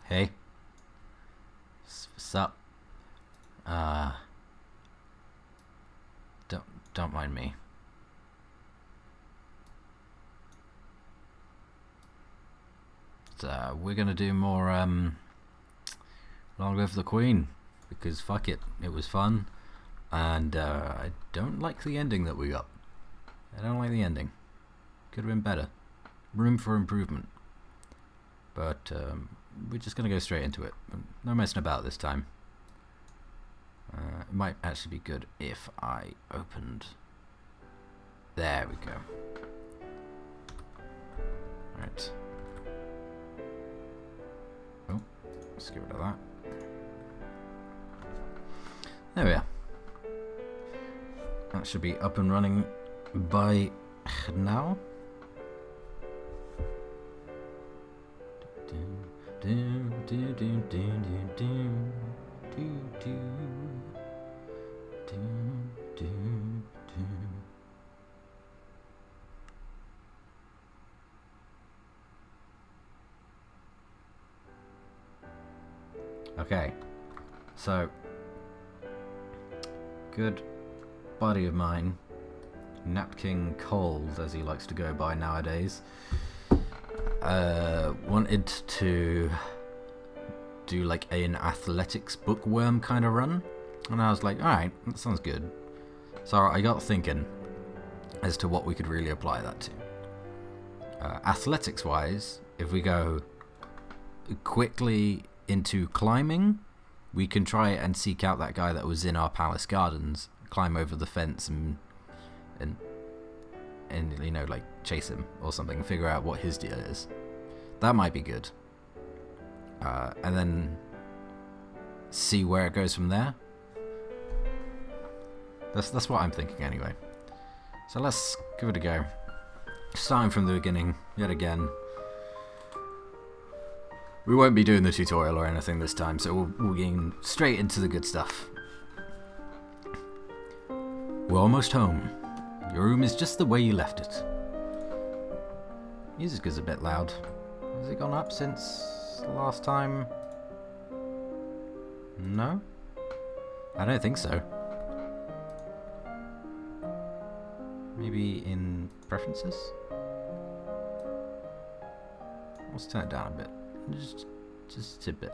Hey, what's up? Uh, don't mind me. We're gonna do more Long Live the Queen because fuck it, it was fun, and I don't like the ending that we got. I don't like the ending. Could have been better. Room for improvement. But we're just gonna go straight into it. No messing about this time. It might actually be good if I opened. There we go. Right. Oh, let's get rid of that. There we are. That should be up and running by now. Okay, so good buddy of mine, Napkin Cold, as he likes to go by nowadays, wanted to do like an athletics bookworm kind of run, and I was like, alright, that sounds good. So I got thinking as to what we could really apply that to. Athletics wise, if we go quickly into climbing, we can try and seek out that guy that was in our palace gardens, climb over the fence and you know, like chase him or something, figure out what his deal is. That might be good. And then see where it goes from there. That's what I'm thinking anyway. So let's give it a go. Starting from the beginning yet again. We won't be doing the tutorial or anything this time, so we'll get straight into the good stuff. We're almost home. Your room is just the way you left it. Music is a bit loud. Has it gone up since last time? No? I don't think so. Maybe in preferences? Let's turn it down a bit. Just a bit.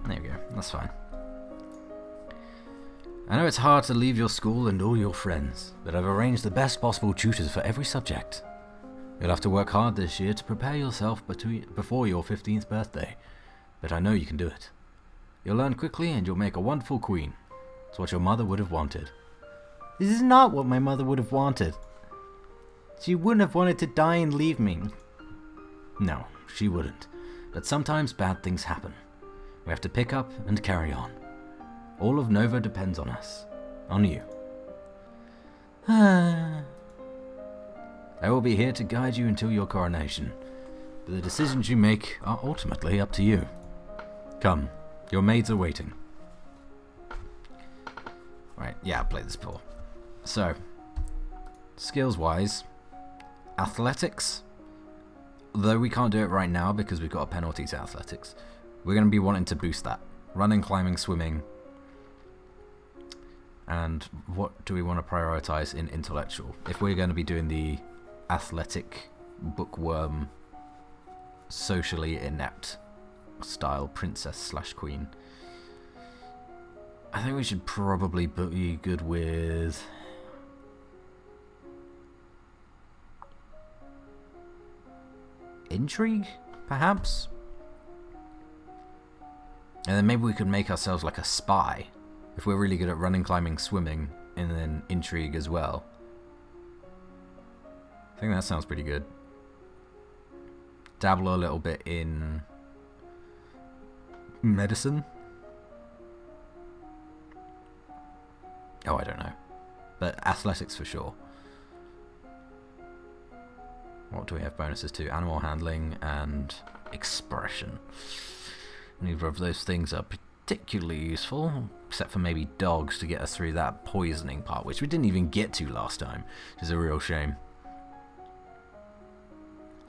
There we go, that's fine. I know it's hard to leave your school and all your friends, but I've arranged the best possible tutors for every subject. You'll have to work hard this year to prepare yourself before your 15th birthday, but I know you can do it. You'll learn quickly and you'll make a wonderful queen. It's what your mother would have wanted. This is not what my mother would have wanted. She wouldn't have wanted to die and leave me. No, she wouldn't. But sometimes bad things happen. We have to pick up and carry on. All of Nova depends on us. On you. I will be here to guide you until your coronation. But the decisions you make are ultimately up to you. Come, your maids are waiting. Right, yeah, I played this before. So, skills-wise, athletics. Though we can't do it right now because we've got a penalty to athletics, we're going to be wanting to boost that. Running, climbing, swimming. And what do we want to prioritize in intellectual? If we're going to be doing the athletic bookworm, socially inept style princess/queen, I think we should probably be good with intrigue, perhaps? And then maybe we could make ourselves like a spy, if we're really good at running, climbing, swimming, and then intrigue as well. I think that sounds pretty good. Dabble a little bit in medicine. Oh, I don't know. But athletics for sure. What do we have bonuses to? Animal handling and expression. Neither of those things are particularly useful, except for maybe dogs to get us through that poisoning part, which we didn't even get to last time, which is a real shame.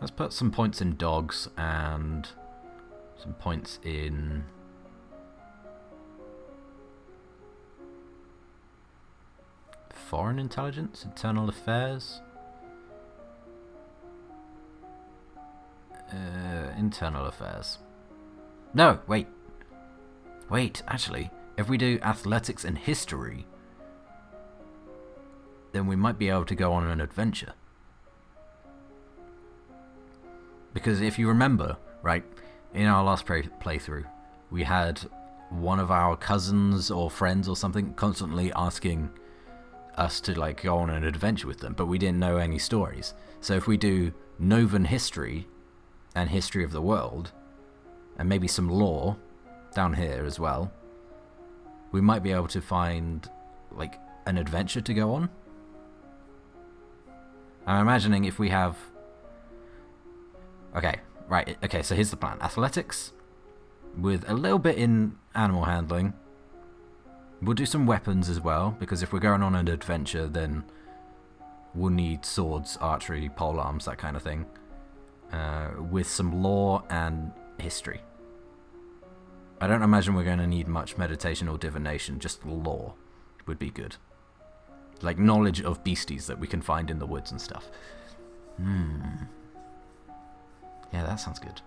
Let's put some points in dogs and some points in foreign intelligence, internal affairs, internal affairs. No, wait, actually, if we do athletics and history, then we might be able to go on an adventure. Because if you remember, right, in our last playthrough, we had one of our cousins or friends or something constantly asking us to like go on an adventure with them, but we didn't know any stories. So if we do Novan history and history of the world, and maybe some lore down here as well, we might be able to find like an adventure to go on. I'm imagining if we have... Okay, so here's the plan. Athletics, with a little bit in animal handling. We'll do some weapons as well, because if we're going on an adventure, then we'll need swords, archery, polearms, that kind of thing. With some lore and history. I don't imagine we're going to need much meditation or divination, just lore would be good. Like knowledge of beasties that we can find in the woods and stuff. Yeah, that sounds good.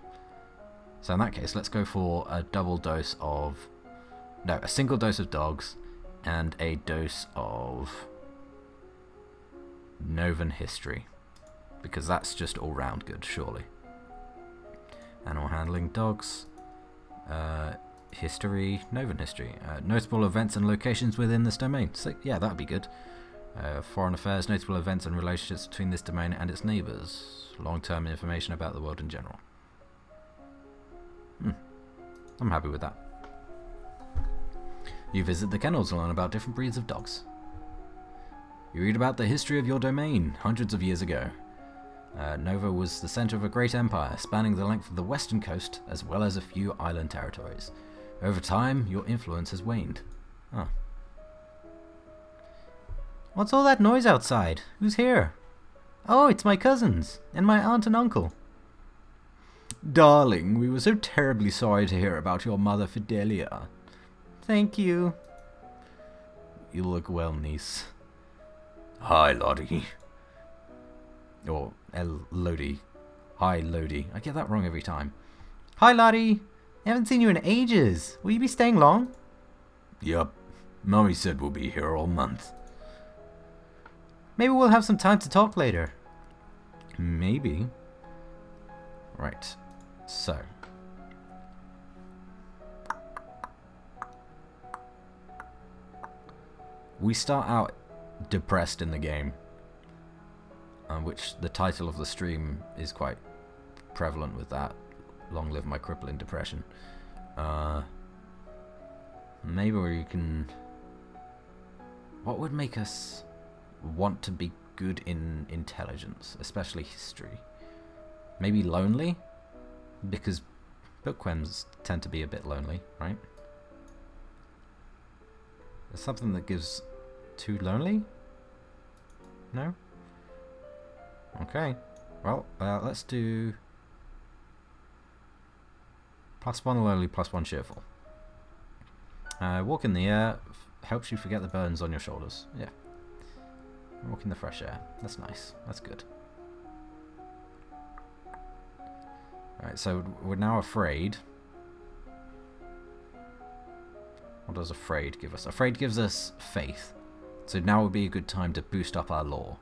So in that case, let's go for a single dose of dogs and a dose of Novan history. Because that's just all round good, surely. Animal handling, dogs, history, Novan history. Notable events and locations within this domain. So yeah, that'd be good. Foreign affairs, notable events and relationships between this domain and its neighbours. Long-term information about the world in general. I'm happy with that. You visit the kennels to learn about different breeds of dogs. You read about the history of your domain hundreds of years ago. Nova was the center of a great empire spanning the length of the western coast as well as a few island territories. Over time, your influence has waned. Oh. What's all that noise outside? Who's here? Oh, it's my cousins, and my aunt and uncle. Darling, we were so terribly sorry to hear about your mother Fidelia. Thank you. You look well, niece. Hi, Lottie. Or Lodi. Hi, Lodi. I get that wrong every time. Hi, Lottie. I haven't seen you in ages. Will you be staying long? Yup. Mommy said we'll be here all month. Maybe we'll have some time to talk later. Maybe. Right. So. We start out depressed in the game. Which the title of the stream is quite prevalent with that. Long live my crippling depression. Maybe we can... What would make us want to be good in intelligence, especially history? Maybe lonely? Because bookworms tend to be a bit lonely, right? There's something that gives too lonely? No? Okay. Well, let's do +1 lonely, +1 cheerful. Walk in the air helps you forget the burdens on your shoulders. Yeah. Walk in the fresh air. That's nice. That's good. Alright, so we're now afraid. What does afraid give us? Afraid gives us faith. So now would be a good time to boost up our lore.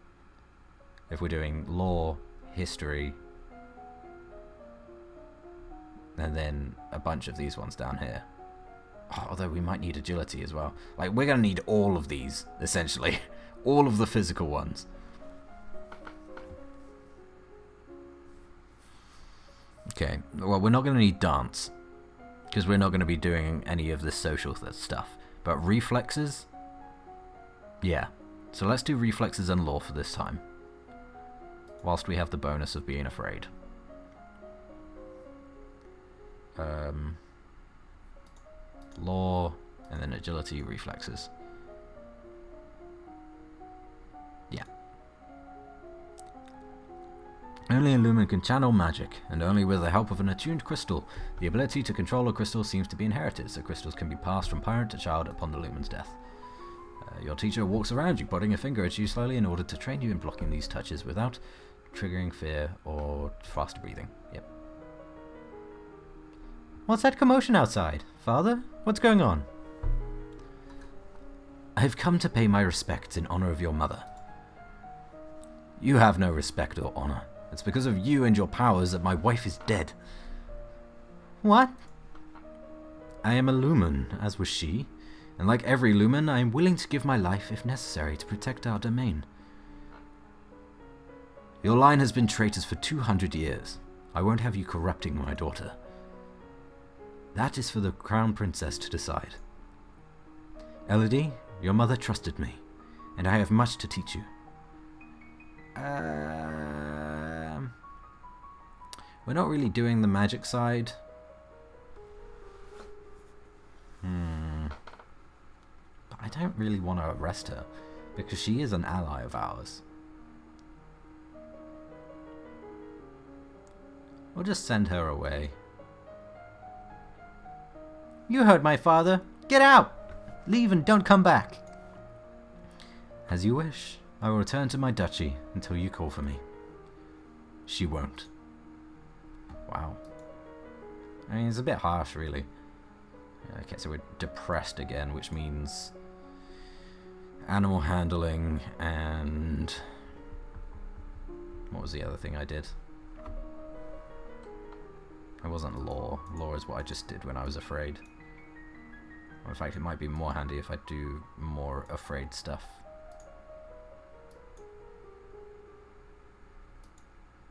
If we're doing lore, history, and then a bunch of these ones down here. Oh, although we might need agility as well. Like, we're going to need all of these, essentially. All of the physical ones. Okay, well, we're not going to need dance, because we're not going to be doing any of this social stuff. But reflexes? Yeah. So let's do reflexes and lore for this time. Whilst we have the bonus of being afraid. Lore, and then agility, reflexes. Yeah. Only a lumen can channel magic, and only with the help of an attuned crystal. The ability to control a crystal seems to be inherited, so crystals can be passed from parent to child upon the lumen's death. Your teacher walks around you, pointing a finger at you slowly in order to train you in blocking these touches without triggering fear or fast breathing. Yep. What's that commotion outside? Father? What's going on? I've come to pay my respects in honor of your mother. You have no respect or honor. It's because of you and your powers that my wife is dead. What? I am a lumen, as was she, and like every lumen, I am willing to give my life if necessary to protect our domain. Your line has been traitors for 200 years. I won't have you corrupting my daughter. That is for the Crown Princess to decide. Elodie, your mother trusted me, and I have much to teach you. We're not really doing the magic side. But I don't really want to arrest her, because she is an ally of ours. We'll just send her away. You heard my father. Get out! Leave and don't come back. As you wish. I will return to my duchy until you call for me. She won't. Wow. I mean, it's a bit harsh, really. Okay, so we're depressed again, which means animal handling and... what was the other thing I did? It wasn't law. Law is what I just did when I was afraid. Or in fact, it might be more handy if I do more afraid stuff.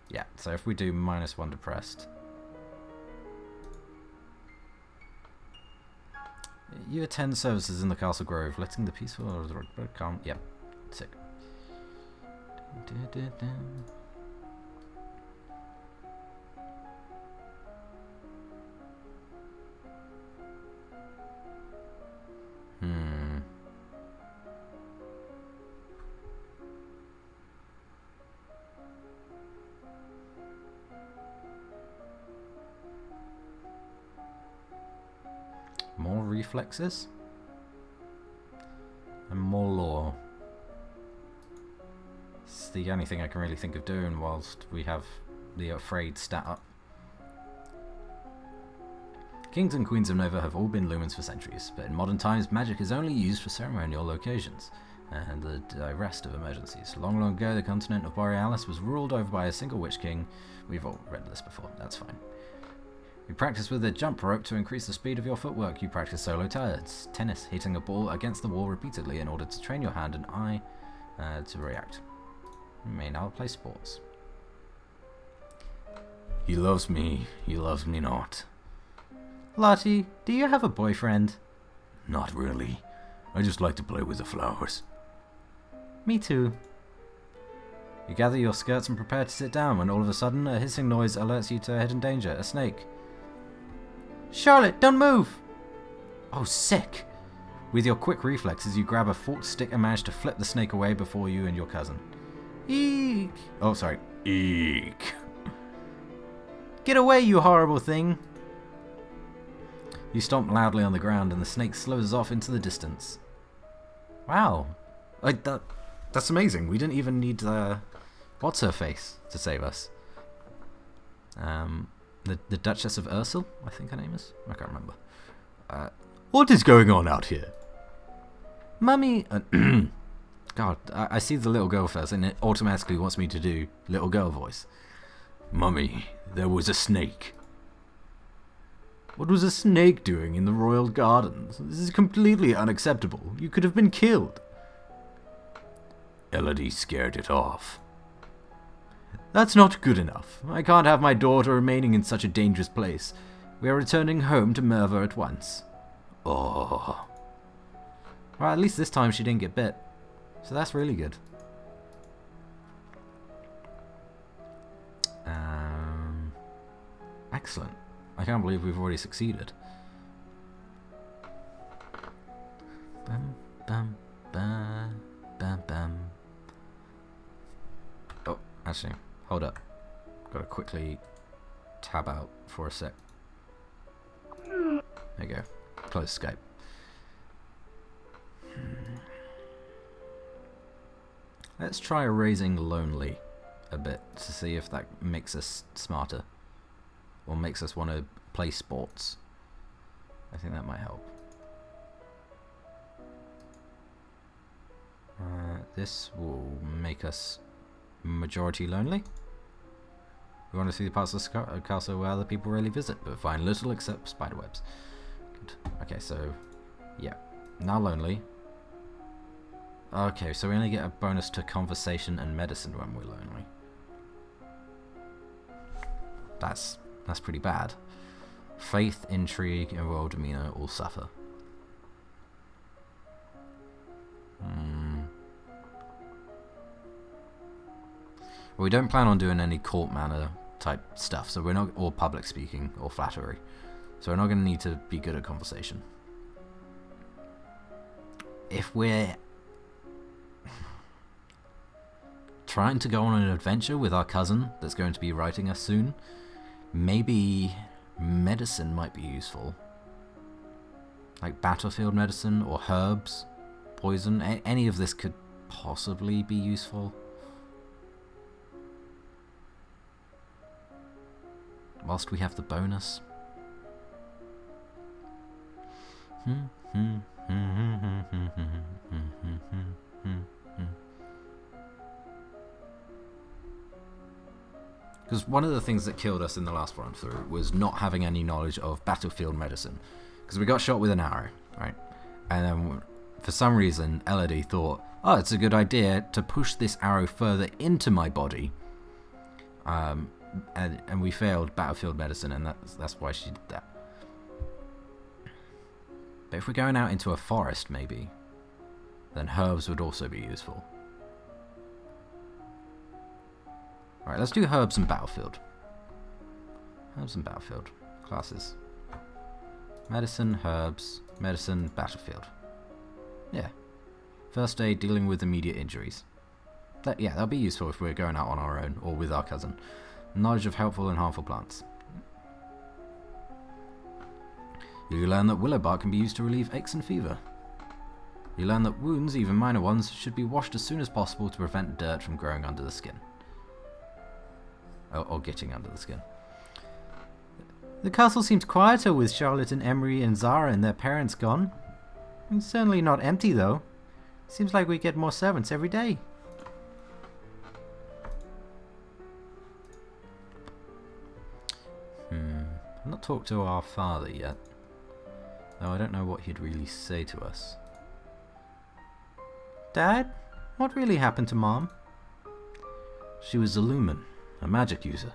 Yeah, so if we do -1 depressed. You attend services in the Castle Grove, letting the peaceful or the calm. Yep, sick. More reflexes and more law. It's the only thing I can really think of doing whilst we have the afraid stat up. Kings and queens of Nova have all been lumens for centuries, but in modern times magic is only used for ceremonial occasions and the rest of emergencies. Long, long ago, the continent of Borealis was ruled over by a single witch king. We've all read this before, that's fine. You practice with a jump rope to increase the speed of your footwork. You practice solo tennis, hitting a ball against the wall repeatedly in order to train your hand and eye to react. You may now play sports. He loves me not. Lottie, do you have a boyfriend? Not really. I just like to play with the flowers. Me too. You gather your skirts and prepare to sit down when all of a sudden a hissing noise alerts you to a hidden danger, a snake. Charlotte, don't move! Oh, sick! With your quick reflexes, you grab a forked stick and manage to flip the snake away before you and your cousin. Eek! Oh, sorry. Eek! Get away, you horrible thing! You stomp loudly on the ground and the snake slows off into the distance. Wow. That's amazing. We didn't even need, what's-her-face to save us. The Duchess of Ursul, I think her name is. I can't remember. What is going on out here? Mummy... God, I see the little girl first, and it automatically wants me to do little girl voice. Mummy, there was a snake. What was a snake doing in the royal gardens? This is completely unacceptable. You could have been killed. Elodie scared it off. That's not good enough. I can't have my daughter remaining in such a dangerous place. We are returning home to Merva at once. Oh. Well, at least this time she didn't get bit. So that's really good. Excellent. I can't believe we've already succeeded. Bum, bum, bum, bum, bum. Oh, actually, hold up. Gotta quickly tab out for a sec. There you go. Close Skype. Let's try erasing lonely a bit to see if that makes us smarter. Or makes us want to play sports. I think that might help. This will make us majority lonely. We want to see the parts of the castle where other people rarely visit, but find little except spiderwebs. Good. Okay, so yeah, now lonely. Okay, so we only get a bonus to conversation and medicine when we're lonely. That's pretty bad. Faith, intrigue, and royal demeanor all suffer. We don't plan on doing any court manner type stuff, so we're not, or public speaking or flattery. So we're not going to need to be good at conversation. If we're trying to go on an adventure with our cousin that's going to be writing us soon, maybe medicine might be useful. Like battlefield medicine or herbs, poison, any of this could possibly be useful. Whilst we have the bonus. Because one of the things that killed us in the last run through was not having any knowledge of battlefield medicine. Because we got shot with an arrow, right? And then for some reason, Elodie thought, oh, it's a good idea to push this arrow further into my body. And we failed battlefield medicine, and that's why she did that. But if we're going out into a forest, maybe, then herbs would also be useful. Alright, let's do herbs and battlefield. Herbs and battlefield. Classes. Medicine, herbs, medicine, battlefield. Yeah. First aid, dealing with immediate injuries. That'll be useful if we're going out on our own, or with our cousin. Knowledge of helpful and harmful plants. You learn that willow bark can be used to relieve aches and fever. You learn that wounds, even minor ones, should be washed as soon as possible to prevent dirt from growing under the skin. Or getting under the skin. The castle seems quieter with Charlotte and Emery and Zara and their parents gone. It's certainly not empty though. Seems like we get more servants every day. I've not talked to our father yet. Though I don't know what he'd really say to us. Dad? What really happened to Mom? She was a lumen, a magic user.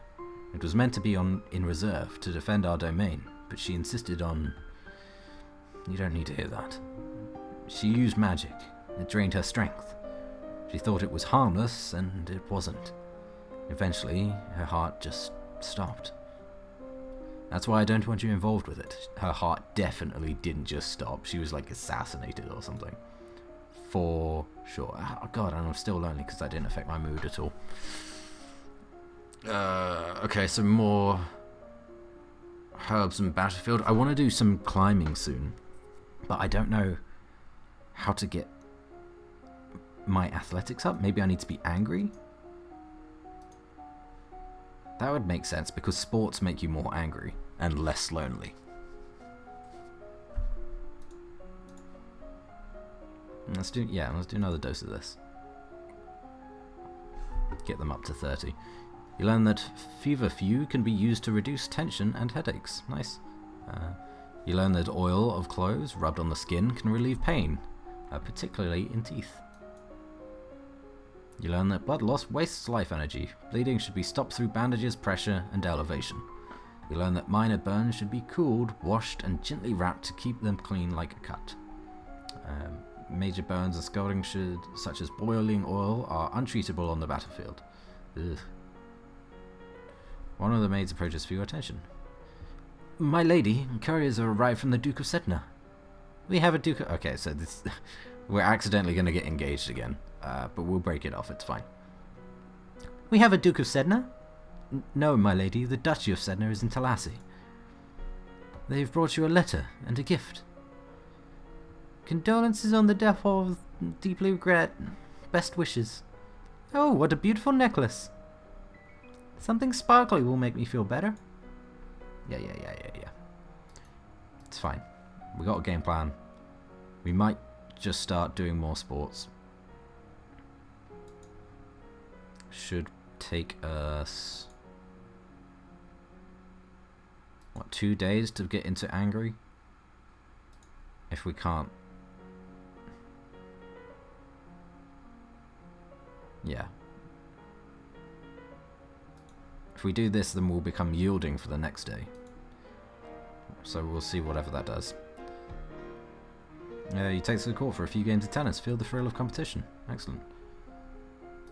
It was meant to be in reserve to defend our domain, but she insisted on... You don't need to hear that. She used magic. It drained her strength. She thought it was harmless, and it wasn't. Eventually, her heart just stopped. That's why I don't want you involved with it. Her heart definitely didn't just stop. She was like assassinated or something. For sure. Oh god, and I'm still lonely because that didn't affect my mood at all. Okay, so more herbs and battlefield. I want to do some climbing soon, but I don't know how to get my athletics up. Maybe I need to be angry? That would make sense because sports make you more angry and less lonely. Let's do another dose of this. Get them up to 30. You learn that feverfew can be used to reduce tension and headaches. Nice. You learn that oil of cloves rubbed on the skin can relieve pain, particularly in teeth. You learn that blood loss wastes life energy. Bleeding should be stopped through bandages, pressure, and elevation. You learn that minor burns should be cooled, washed, and gently wrapped to keep them clean like a cut. Major burns and scalding, such as boiling oil, are untreatable on the battlefield. Ugh. One of the maids approaches for your attention. My lady, couriers have arrived from the Duke of Sedna. We have a Duke of... Okay, so this... We're accidentally going to get engaged again. But we'll break it off, it's fine. We have a Duke of Sedna. No, my lady, the Duchy of Sedna is in Talassi. They have brought you a letter and a gift. Condolences on the death of... deeply regret. Best wishes. Oh, what a beautiful necklace. Something sparkly will make me feel better. Yeah. It's fine. We got a game plan. We might just start doing more sports. Should take us... what, 2 days to get into angry? If we can't... yeah. If we do this, then we'll become yielding for the next day. So we'll see whatever that does. You take to the court for a few games of tennis. Feel the thrill of competition. Excellent.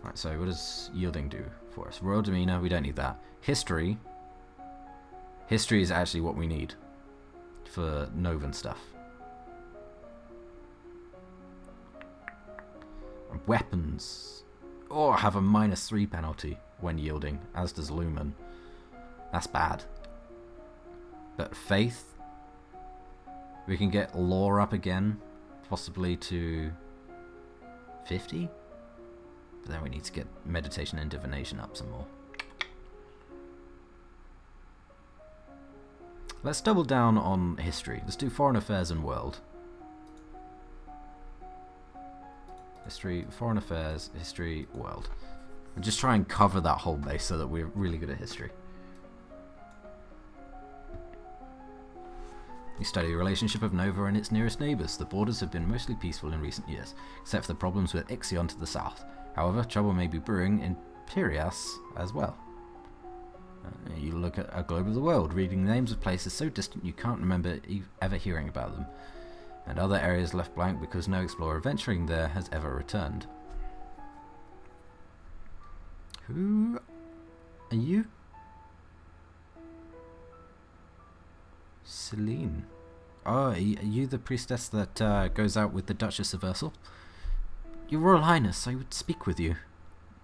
Right, so what does yielding do for us? Royal demeanor, we don't need that. History. History is actually what we need for Novan stuff. Weapons. Oh, have a -3 penalty when yielding, as does Lumen. That's bad. But Faith, we can get Law up again, possibly to 50? But then we need to get Meditation and Divination up some more. Let's double down on history. Let's do Foreign Affairs and World. History, Foreign Affairs, History, World. And just try and cover that whole base so that we're really good at history. You study the relationship of Nova and its nearest neighbours. The borders have been mostly peaceful in recent years, except for the problems with Ixion to the south. However, trouble may be brewing in Piraeus as well. You look at a globe of the world, reading names of places so distant you can't remember ever hearing about them, and other areas left blank because no explorer venturing there has ever returned. Who are you? Celine. Oh, are you the priestess that goes out with the Duchess of Ursel? Your Royal Highness, I would speak with you.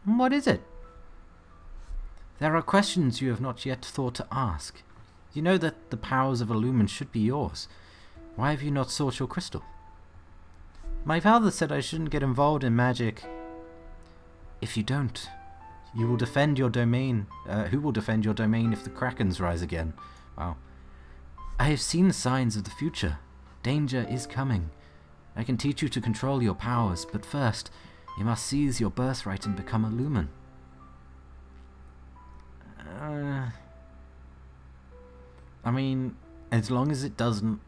What is it? There are questions you have not yet thought to ask. You know that the powers of Illumin should be yours. Why have you not sought your crystal? My father said I shouldn't get involved in magic. If you don't, you will defend your domain. Who will defend your domain if the Krakens rise again? Wow. I have seen signs of the future. Danger is coming. I can teach you to control your powers, but first, you must seize your birthright and become a Lumen. I mean, as long as it doesn't...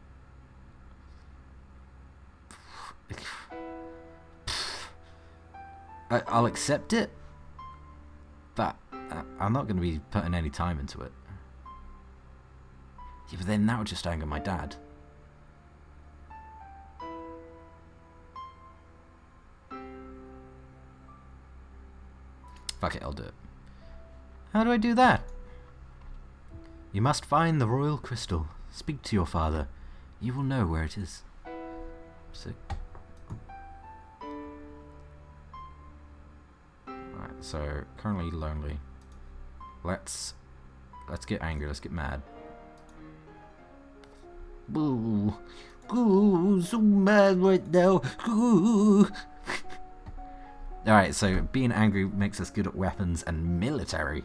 I'll accept it, but I'm not going to be putting any time into it. Yeah, but then that would just anger my dad. Fuck it, I'll do it. How do I do that? You must find the royal crystal. Speak to your father. You will know where it is. Sick. Alright, so currently lonely. Let's get angry, let's get mad. Boo. Ooh, so mad right now. Alright, so being angry makes us good at weapons and military.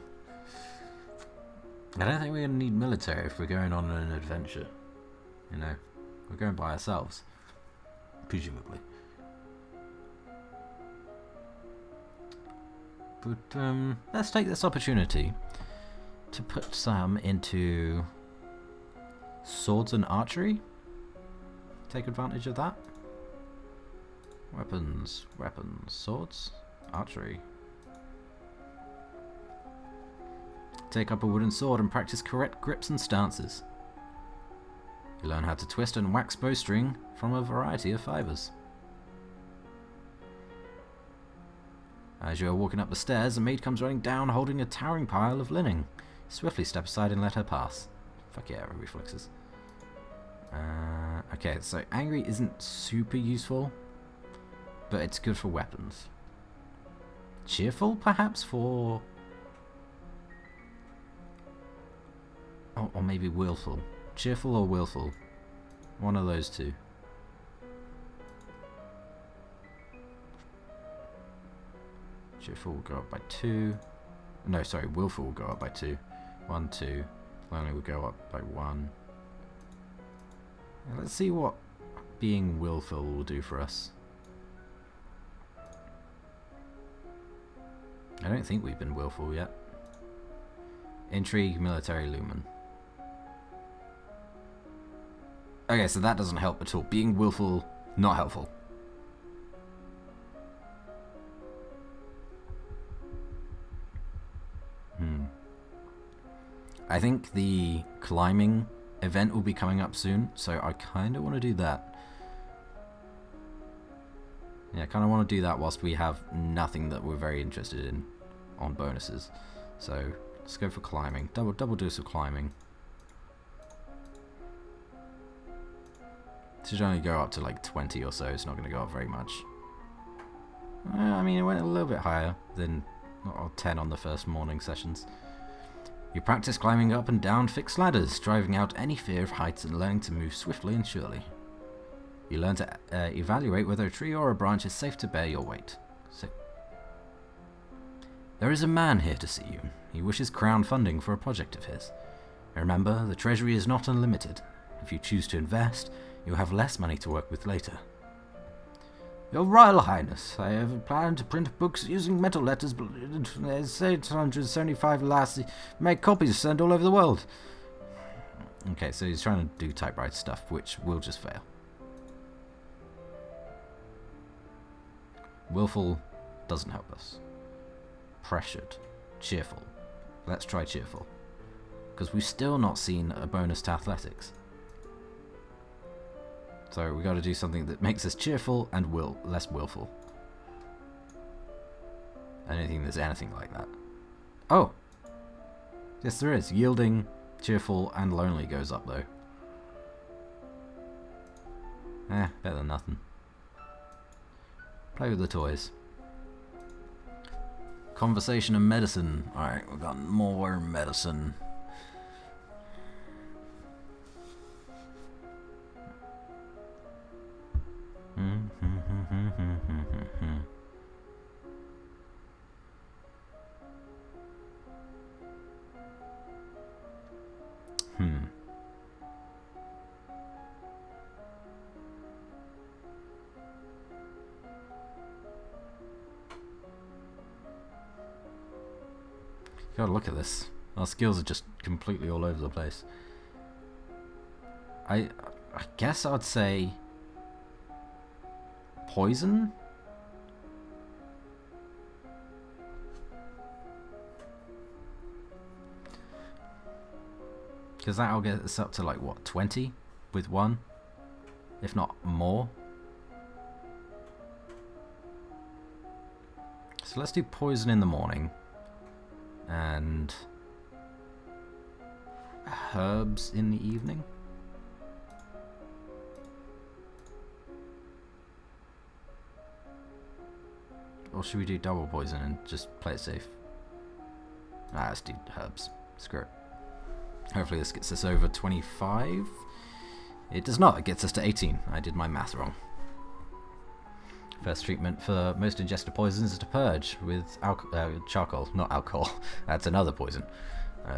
I don't think we're going to need military if we're going on an adventure. You know, we're going by ourselves. Presumably. But, let's take this opportunity to put some into swords and archery. Take advantage of that. Weapons, swords, archery. Take up a wooden sword and practice correct grips and stances. You learn how to twist and wax bowstring from a variety of fibers. As you are walking up the stairs, a maid comes running down holding a towering pile of linen. Swiftly step aside and let her pass. Fuck yeah, reflexes. Okay, so angry isn't super useful, but it's good for weapons. Cheerful, perhaps, for Or maybe willful. Cheerful or willful. One of those two. Cheerful will go up by 2. No, sorry, willful will go up by 2. 1, 2. Lonely will go up by 1. Now let's see what being willful will do for us. I don't think we've been willful yet. Intrigue, military, lumen. Okay, so that doesn't help at all. Being willful, not helpful. I think the climbing event will be coming up soon, so I kind of want to do that. Yeah, I kind of want to do that whilst we have nothing that we're very interested in on bonuses. So let's go for climbing. Double dose of climbing. This should only go up to like 20 or so. It's not going to go up very much. I mean, it went a little bit higher than 10 on the first morning sessions. You practice climbing up and down fixed ladders, driving out any fear of heights and learning to move swiftly and surely. You learn to evaluate whether a tree or a branch is safe to bear your weight. There is a man here to see you. He wishes crown funding for a project of his. Remember, the treasury is not unlimited. If you choose to invest, you'll have less money to work with later. Your Royal Highness, I have a plan to print books using metal letters. There's 875 lassie. Make copies sent all over the world. Okay, so he's trying to do typewriter stuff, which will just fail. Willful doesn't help us. Pressured. Cheerful. Let's try cheerful. Because we've still not seen a bonus to athletics. So we got to do something that makes us cheerful and less willful. I don't think there's anything like that. Oh! Yes, there is. Yielding, cheerful, and lonely goes up, though. Better than nothing. Play with the toys. Conversation and medicine. Alright, we've got more medicine. Gotta look at this. Our skills are just completely all over the place. I guess I'd say poison? Because that'll get us up to like what, 20 with 1? If not more. So let's do poison in the morning. And herbs in the evening. Or should we do double poison and just play it safe? Let's do herbs. Screw it. Hopefully this gets us over 25. It does not. It gets us to 18. I did my math wrong. First treatment for most ingested poisons is to purge with charcoal, not alcohol. That's another poison.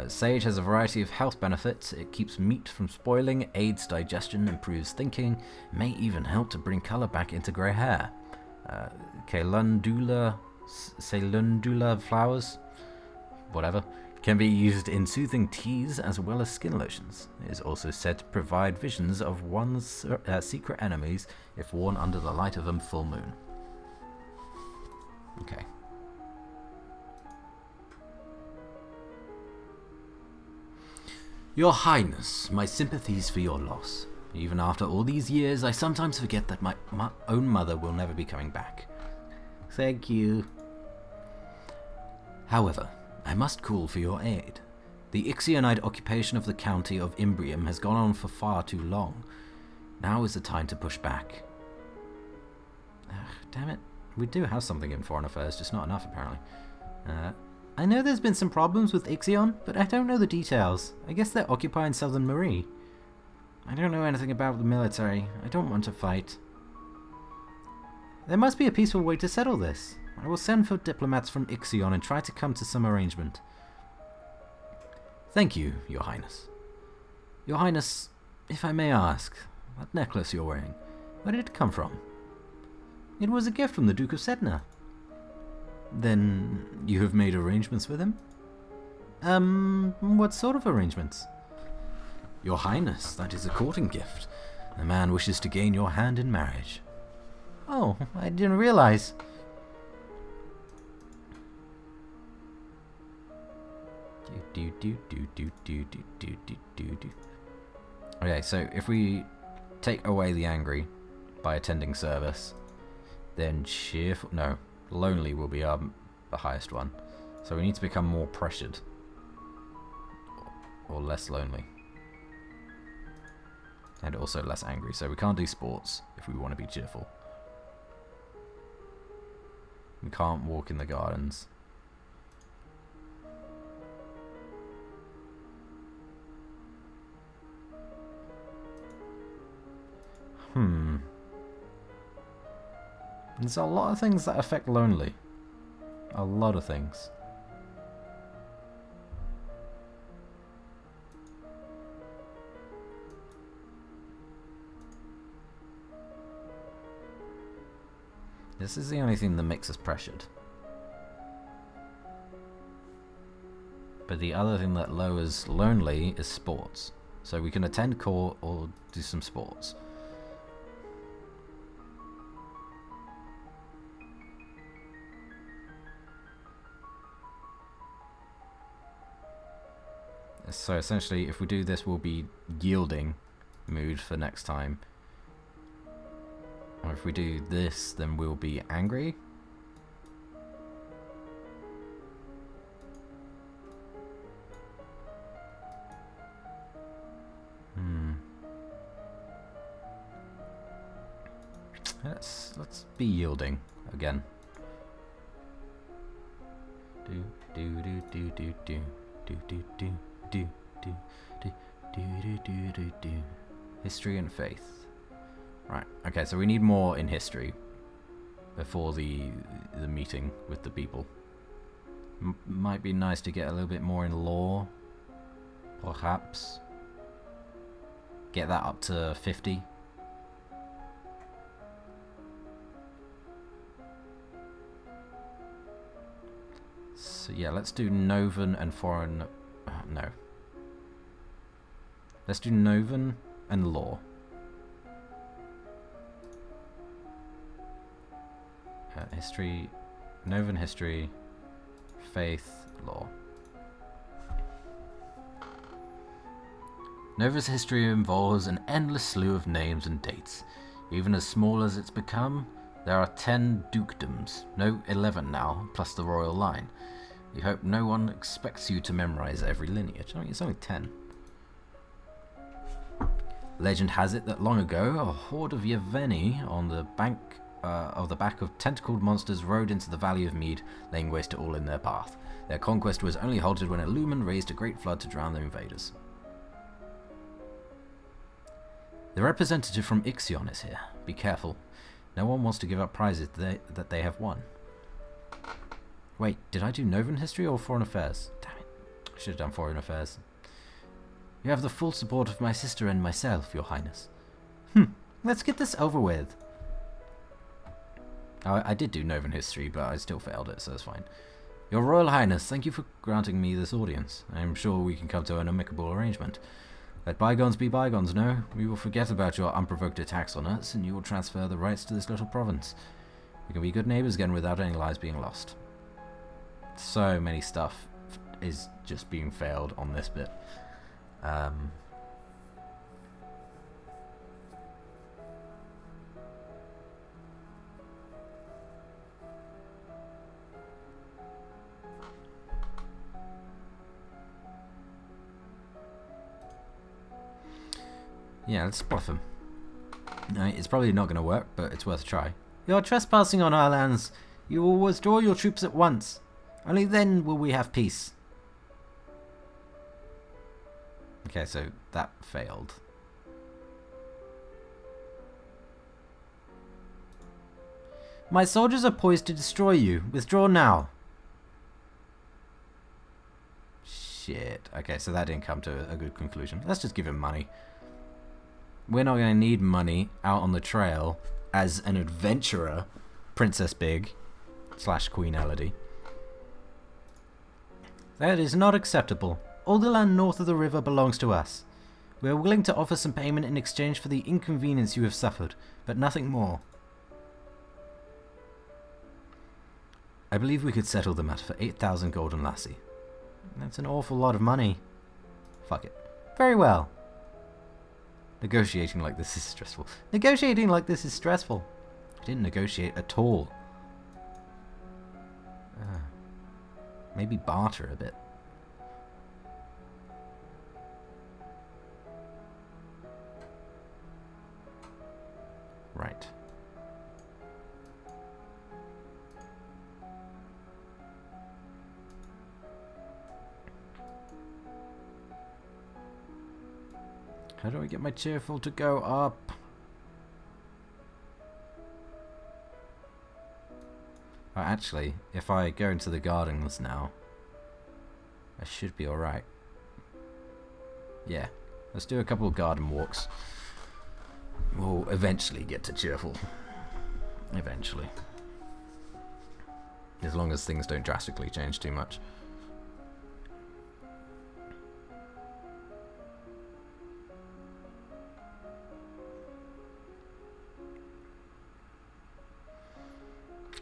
Sage has a variety of health benefits. It keeps meat from spoiling, aids digestion, improves thinking, may even help to bring colour back into grey hair. Calendula flowers, whatever, can be used in soothing teas as well as skin lotions. It is also said to provide visions of one's secret enemies if worn under the light of a full moon. Okay. Your Highness, my sympathies for your loss. Even after all these years, I sometimes forget that my own mother will never be coming back. Thank you. However, I must call for your aid. The Ixionide occupation of the county of Imbrium has gone on for far too long. Now is the time to push back. Damn it. We do have something in foreign affairs, just not enough apparently. I know there's been some problems with Ixion, but I don't know the details. I guess they're occupying Southern Marie. I don't know anything about the military. I don't want to fight. There must be a peaceful way to settle this. I will send for diplomats from Ixion and try to come to some arrangement. Thank you, Your Highness. Your Highness, if I may ask, that necklace you're wearing, where did it come from? It was a gift from the Duke of Sedna. Then you have made arrangements with him? What sort of arrangements? Your Highness, that is a courting gift. The man wishes to gain your hand in marriage. Oh, I didn't realize. Okay, so if we take away the angry by attending service, then cheerful, no, lonely will be the highest one. So we need to become more pressured or less lonely. And also less angry, so we can't do sports if we want to be cheerful. We can't walk in the gardens. There's a lot of things that affect lonely. A lot of things. This is the only thing that makes us pressured. But the other thing that lowers lonely is sports. So we can attend court or do some sports. So essentially, if we do this, we'll be yielding mood for next time. Or if we do this, then we'll be angry. Let's be yielding again. History and faith. Right. Okay, so we need more in history before the meeting with the people. Might be nice to get a little bit more in law, perhaps. Get that up to 50. So yeah, let's do Novan and foreign. No. Let's do Novan and law. History, Novan history, faith, law. Nova's history involves an endless slew of names and dates. Even as small as it's become, there are 10 dukedoms. No, 11 now, plus the royal line. You hope no one expects you to memorize every lineage. I mean, it's only 10. Legend has it that long ago, a horde of Yeveni on the back of tentacled monsters rode into the Valley of Mead, laying waste to all in their path. Their conquest was only halted when a Lumen raised a great flood to drown the invaders. The representative from Ixion is here. Be careful. No one wants to give up prizes that they have won. Wait, did I do Novan history or foreign affairs? Damn it. I should have done foreign affairs. You have the full support of my sister and myself, Your Highness. Let's get this over with. I did do Novan history, but I still failed it, so it's fine. Your Royal Highness, thank you for granting me this audience. I am sure we can come to an amicable arrangement. Let bygones be bygones, no? We will forget about your unprovoked attacks on us, and you will transfer the rights to this little province. We can be good neighbours again without any lives being lost. So many stuff is just being failed on this bit. Yeah, let's bluff him. It's probably not going to work, but it's worth a try. You're trespassing on our lands. You will withdraw your troops at once. Only then will we have peace. Okay, so that failed. My soldiers are poised to destroy you. Withdraw now. Shit. Okay, so that didn't come to a good conclusion. Let's just give him money. We're not going to need money out on the trail as an adventurer, Princess Big / Queen Elodie. That is not acceptable. All the land north of the river belongs to us. We are willing to offer some payment in exchange for the inconvenience you have suffered, but nothing more. I believe we could settle the matter for 8,000 golden lassie. That's an awful lot of money. Fuck it. Very well. Negotiating like this is stressful. Negotiating like this is stressful. I didn't negotiate at all. Maybe barter a bit. Right. How do I get my cheerful to go up? Oh, actually, if I go into the gardens now, I should be alright. Yeah, let's do a couple of garden walks. We'll eventually get to cheerful. Eventually. As long as things don't drastically change too much.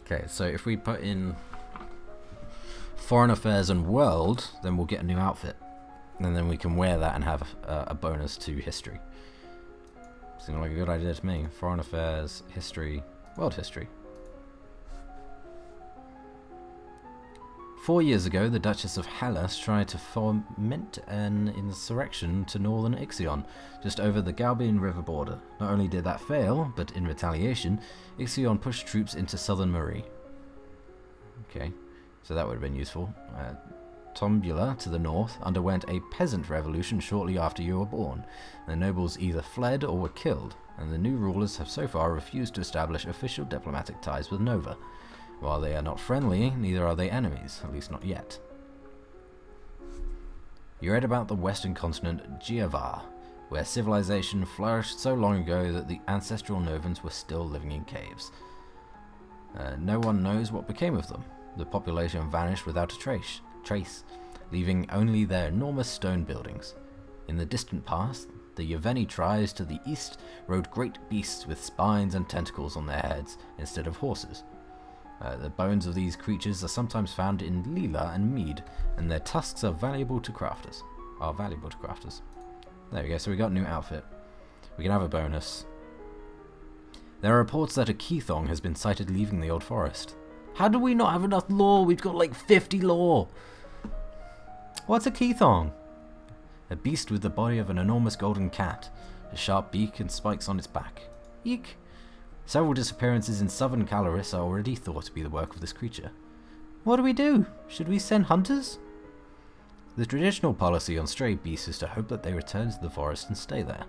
Okay, so if we put in Foreign Affairs and World, then we'll get a new outfit. And then we can wear that and have a bonus to History. Seemed like a good idea to me. Foreign Affairs, History, World History. 4 years ago, the Duchess of Hellas tried to foment an insurrection to northern Ixion, just over the Galbian River border. Not only did that fail, but in retaliation, Ixion pushed troops into southern Marie. Okay, so that would have been useful. Tombula, to the north, underwent a peasant revolution shortly after you were born. The nobles either fled or were killed, and the new rulers have so far refused to establish official diplomatic ties with Nova. While they are not friendly, neither are they enemies, at least not yet. You read about the western continent Giavar, where civilization flourished so long ago that the ancestral Novans were still living in caves. No one knows what became of them. The population vanished without a trace, leaving only their enormous stone buildings. In the distant past, the Yeveni tribes to the east rode great beasts with spines and tentacles on their heads instead of horses. The bones of these creatures are sometimes found in Lila and Mead, and their tusks are valuable to crafters. There we go, so we got a new outfit. We can have a bonus. There are reports that a Keithong has been sighted leaving the old forest. How do we not have enough lore? We've got like 50 lore! What's a Keithong? A beast with the body of an enormous golden cat, a sharp beak and spikes on its back. Eek! Several disappearances in southern Caloris are already thought to be the work of this creature. What do we do? Should we send hunters? The traditional policy on stray beasts is to hope that they return to the forest and stay there.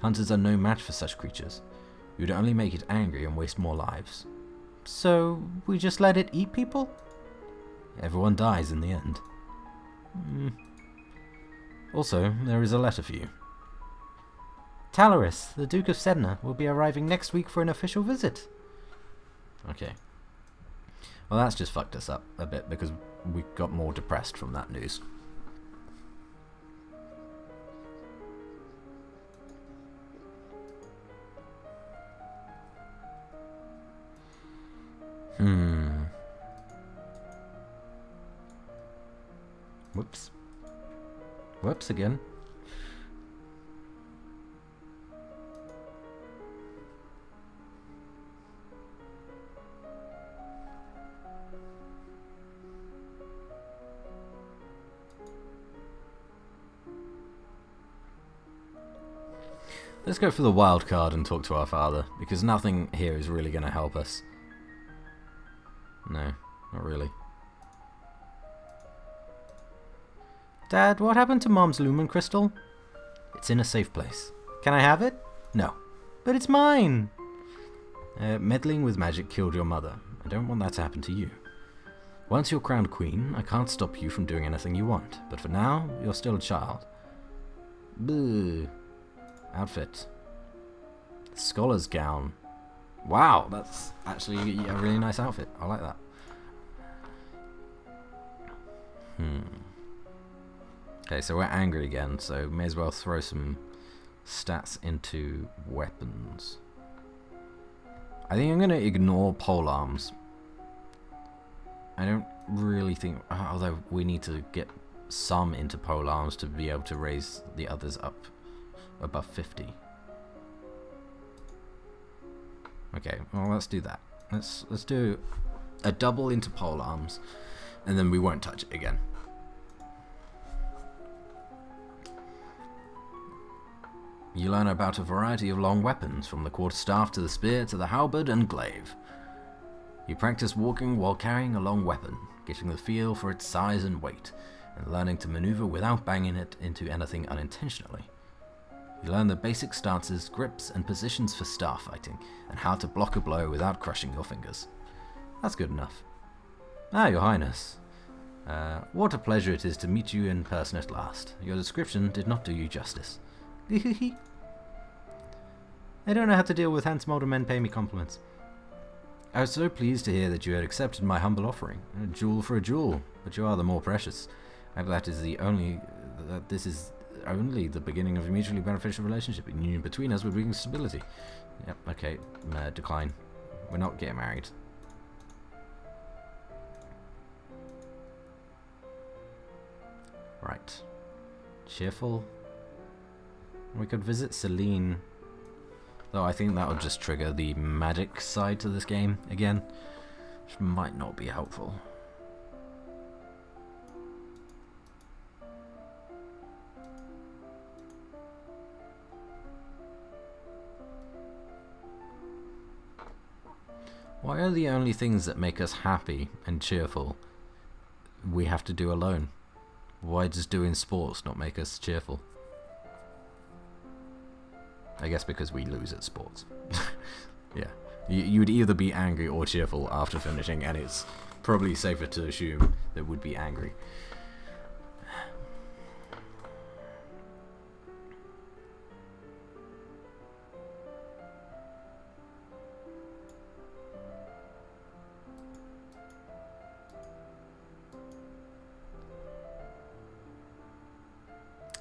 Hunters are no match for such creatures. You would only make it angry and waste more lives. So, we just let it eat people? Everyone dies in the end. Also, there is a letter for you. Talaris, the Duke of Sedna, will be arriving next week for an official visit. Okay. Well, that's just fucked us up a bit because we got more depressed from that news. Whoops. Whoops again. Let's go for the wild card and talk to our father, because nothing here is really going to help us. No, not really. Dad, what happened to Mom's lumen crystal? It's in a safe place. Can I have it? No. But it's mine! Meddling with magic killed your mother. I don't want that to happen to you. Once you're crowned queen, I can't stop you from doing anything you want. But for now, you're still a child. Boo. Outfit. Scholar's gown. Wow, that's actually a really nice outfit. I like that. Okay, so we're angry again, so may as well throw some stats into weapons. I think I'm going to ignore polearms. I don't really think... although we need to get some into polearms to be able to raise the others up above 50. Okay, well, let's do that. Let's do a double into polearms, and then we won't touch it again. You learn about a variety of long weapons, from the quarterstaff to the spear to the halberd and glaive. You practice walking while carrying a long weapon, getting the feel for its size and weight, and learning to maneuver without banging it into anything unintentionally. You learn the basic stances, grips, and positions for star fighting, and how to block a blow without crushing your fingers. That's good enough. Ah, Your Highness. What a pleasure it is to meet you in person at last. Your description did not do you justice. I don't know how to deal with handsome older men paying me compliments. I was so pleased to hear that you had accepted my humble offering. A jewel for a jewel, but you are the more precious. I hope that this is only the beginning of a mutually beneficial relationship. A union between us would bring stability. Yep, okay, decline. We're not getting married. Right. Cheerful. We could visit Celine. Though I think that would just trigger the magic side to this game again, which might not be helpful. Why are the only things that make us happy and cheerful we have to do alone? Why does doing sports not make us cheerful? I guess because we lose at sports. Yeah. You would either be angry or cheerful after finishing, and it's probably safer to assume that would be angry.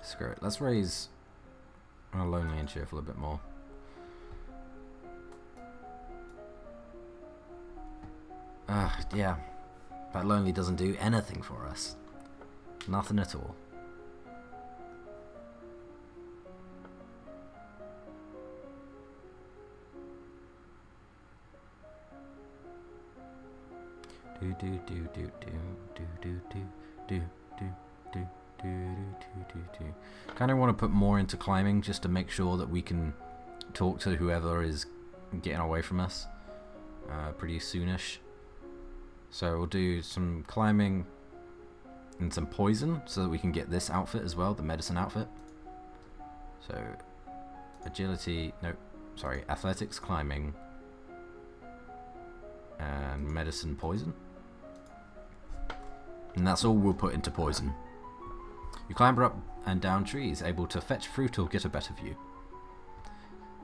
Screw it. Let's raise lonely and cheerful a bit more. Yeah. That lonely doesn't do anything for us. Nothing at all. Kind of want to put more into climbing just to make sure that we can talk to whoever is getting away from us pretty soonish. So we'll do some climbing and some poison so that we can get this outfit as well, the medicine outfit. So athletics, climbing, and medicine, poison. And that's all we'll put into poison. You climb up and down trees, able to fetch fruit or get a better view.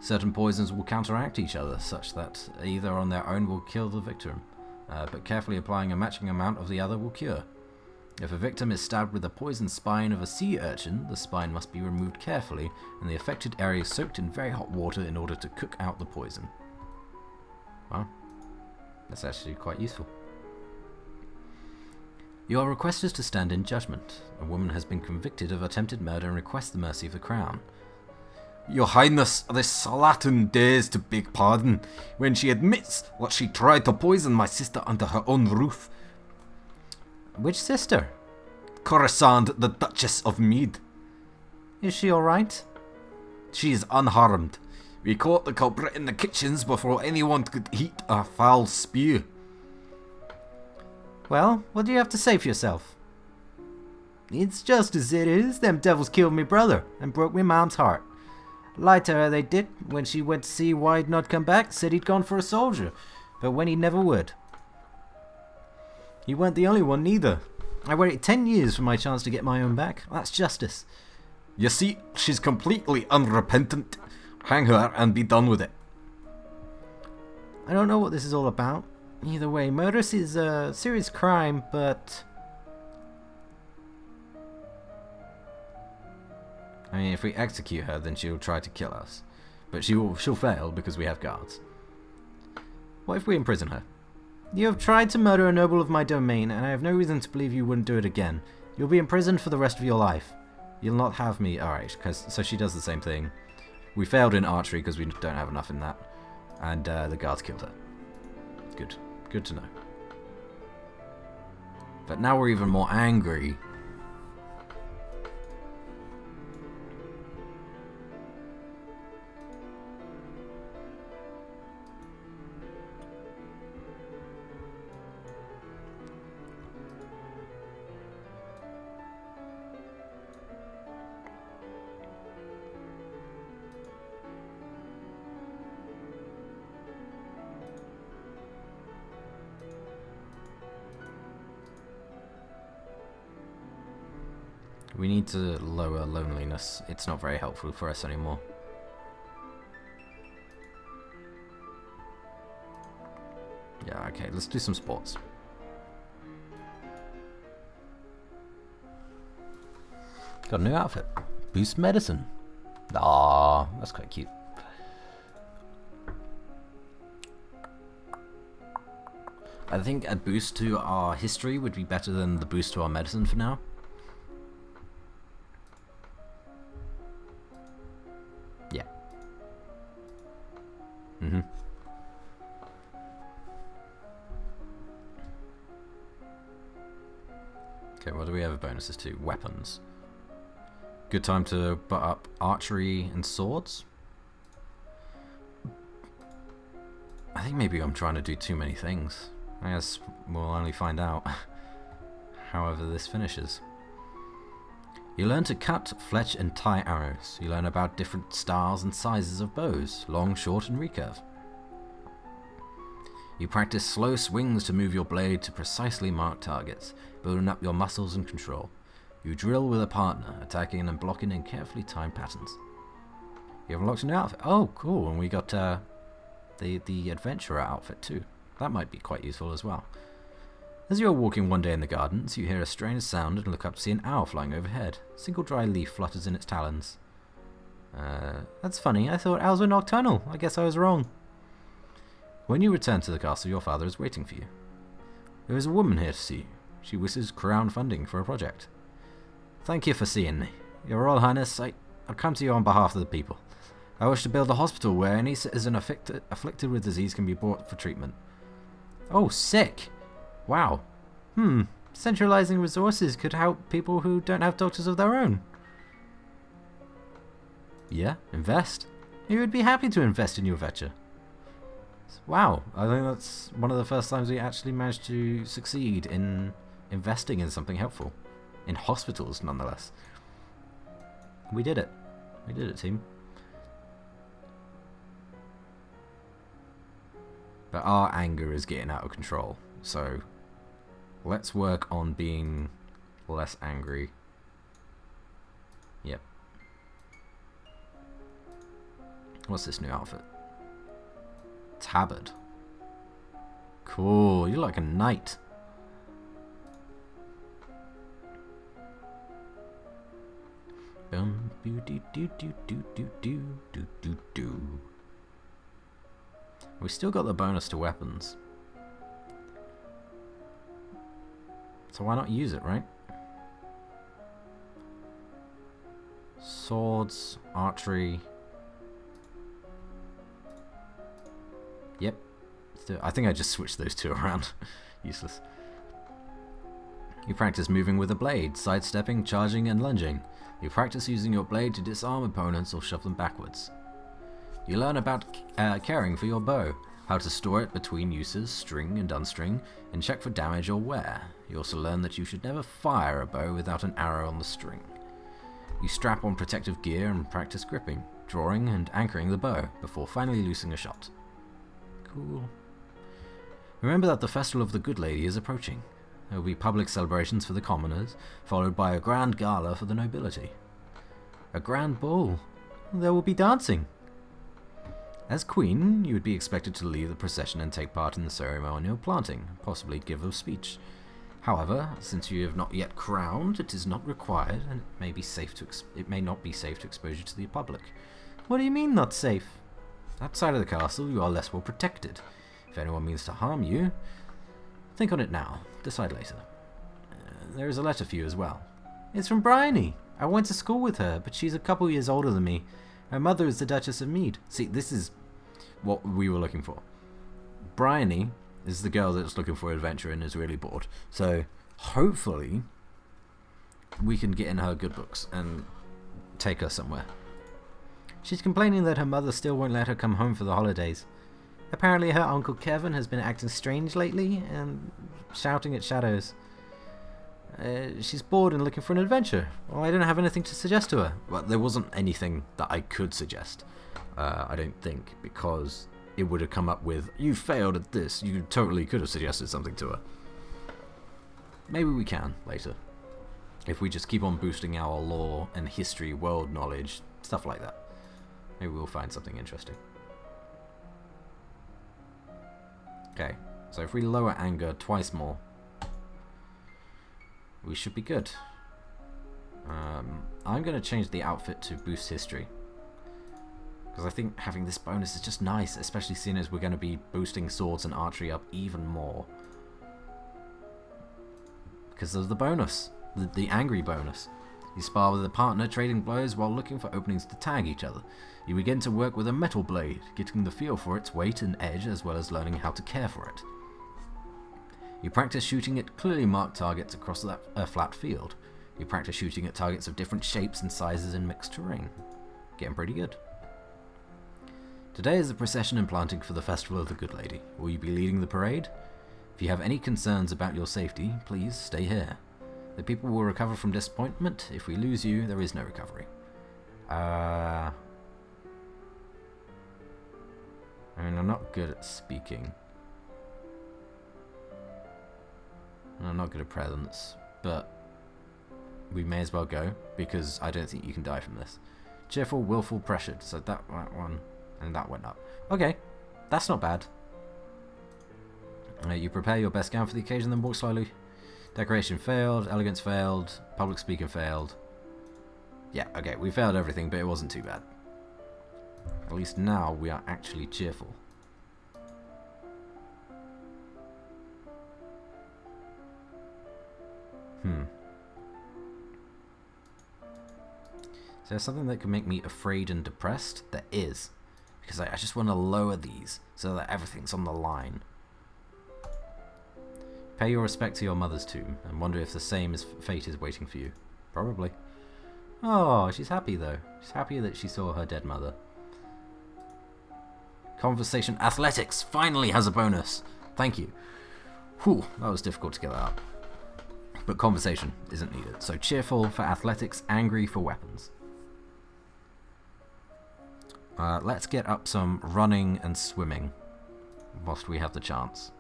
Certain poisons will counteract each other, such that either on their own will kill the victim, but carefully applying a matching amount of the other will cure. If a victim is stabbed with the poisoned spine of a sea urchin, the spine must be removed carefully, and the affected area soaked in very hot water in order to cook out the poison. Wow, that's actually quite useful. You are requested to stand in judgment. A woman has been convicted of attempted murder and requests the mercy of the crown. Your Highness, this Slattern dares to beg pardon when she admits that she tried to poison my sister under her own roof. Which sister? Coruscant, the Duchess of Mead. Is she alright? She is unharmed. We caught the culprit in the kitchens before anyone could eat a foul spew. Well, what do you have to say for yourself? It's just as it is. Them devils killed me brother and broke me mom's heart. Lied to her they did. When she went to see why he'd not come back, said he'd gone for a soldier, but when he never would. He weren't the only one neither. I waited 10 years for my chance to get my own back. That's justice. You see, she's completely unrepentant. Hang her and be done with it. I don't know what this is all about. Either way, murder is a serious crime, but... I mean, if we execute her, then she'll try to kill us. But she'll fail because we have guards. What if we imprison her? You have tried to murder a noble of my domain, and I have no reason to believe you wouldn't do it again. You'll be imprisoned for the rest of your life. You'll not have me... Alright, so she does the same thing. We failed in archery because we don't have enough in that. And the guards killed her. Good. Good to know. But now we're even more angry. We need to lower loneliness. It's not very helpful for us anymore. Yeah, okay, let's do some sports. Got a new outfit. Boost medicine. Ah, that's quite cute. I think a boost to our history would be better than the boost to our medicine for now. Yeah. Okay, what do we have bonuses to? Weapons. Good time to butt up archery and swords. I think maybe I'm trying to do too many things. I guess we'll only find out however this finishes. You learn to cut, fletch, and tie arrows. You learn about different styles and sizes of bows, long, short, and recurve. You practice slow swings to move your blade to precisely marked targets, building up your muscles and control. You drill with a partner, attacking and blocking in carefully timed patterns. You have unlocked a new outfit. Oh, cool, and we got the adventurer outfit too. That might be quite useful as well. As you are walking one day in the gardens, you hear a strange sound and look up to see an owl flying overhead. A single dry leaf flutters in its talons. That's funny. I thought owls were nocturnal. I guess I was wrong. When you return to the castle, your father is waiting for you. There is a woman here to see you. She wishes crown funding for a project. Thank you for seeing me. Your Royal Highness, I've come to you on behalf of the people. I wish to build a hospital where any citizen afflicted with disease can be brought for treatment. Oh, sick! Wow. Centralizing resources could help people who don't have doctors of their own. Yeah, invest. You would be happy to invest in your venture. Wow, I think that's one of the first times we actually managed to succeed in investing in something helpful. In hospitals, nonetheless. We did it. We did it, team. But our anger is getting out of control, so let's work on being less angry. Yep. What's this new outfit? Tabard. Cool, you're like a knight. We still got the bonus to weapons. So why not use it, right? Swords, archery. Yep. I think I just switched those two around. Useless. You practice moving with a blade, sidestepping, charging, and lunging. You practice using your blade to disarm opponents or shove them backwards. You learn about caring for your bow, how to store it between uses, string and unstring, and check for damage or wear. You also learn that you should never fire a bow without an arrow on the string. You strap on protective gear and practice gripping, drawing and anchoring the bow before finally loosing a shot. Cool. Remember that the Festival of the Good Lady is approaching. There will be public celebrations for the commoners, followed by a grand gala for the nobility. A grand ball. There will be dancing. As queen, you would be expected to lead the procession and take part in the ceremonial planting, possibly give a speech. However, since you have not yet crowned, it is not required, and it may not be safe to expose you to the public. What do you mean, not safe? Outside of the castle, you are less well protected. If anyone means to harm you, think on it now. Decide later. There is a letter for you as well. It's from Bryony. I went to school with her, but she's a couple years older than me. Her mother is the Duchess of Mead. See, this is what we were looking for. Bryony is the girl that's looking for adventure and is really bored. So, hopefully, we can get in her good books and take her somewhere. She's complaining that her mother still won't let her come home for the holidays. Apparently her Uncle Kevin has been acting strange lately and shouting at shadows. She's bored and looking for an adventure. Well, I don't have anything to suggest to her. Well, there wasn't anything that I could suggest, I don't think, because it would have come up with, you failed at this. You totally could have suggested something to her. Maybe we can later. If we just keep on boosting our lore and history, world knowledge, stuff like that. Maybe we'll find something interesting. Okay, so if we lower anger twice more, we should be good. I'm going to change the outfit to boost history, because I think having this bonus is just nice, especially seeing as we're going to be boosting swords and archery up even more. Because of the bonus, the angry bonus. You spar with a partner, trading blows while looking for openings to tag each other. You begin to work with a metal blade, getting the feel for its weight and edge as well as learning how to care for it. You practice shooting at clearly marked targets across a flat field. You practice shooting at targets of different shapes and sizes in mixed terrain. Getting pretty good. Today is the procession and planting for the Festival of the Good Lady. Will you be leading the parade? If you have any concerns about your safety, please stay here. The people will recover from disappointment. If we lose you, there is no recovery. I mean, I'm not good at speaking. And I'm not good at presence, but we may as well go, because I don't think you can die from this. Cheerful, willful, pressured. So that one, and that went up. Okay, that's not bad. You prepare your best gown for the occasion, then walk slowly. Decoration failed, elegance failed, public speaking failed. Yeah, okay, we failed everything, but it wasn't too bad. At least now we are actually cheerful. Is there something that can make me afraid and depressed? There is. Because I just want to lower these so that everything's on the line. Pay your respect to your mother's tomb and wonder if the same fate is waiting for you. Probably. Oh, she's happy though. She's happy that she saw her dead mother. Conversation athletics finally has a bonus. Thank you. Whew, that was difficult to get that up. But conversation isn't needed. So cheerful for athletics, angry for weapons. Let's get up some running and swimming whilst we have the chance.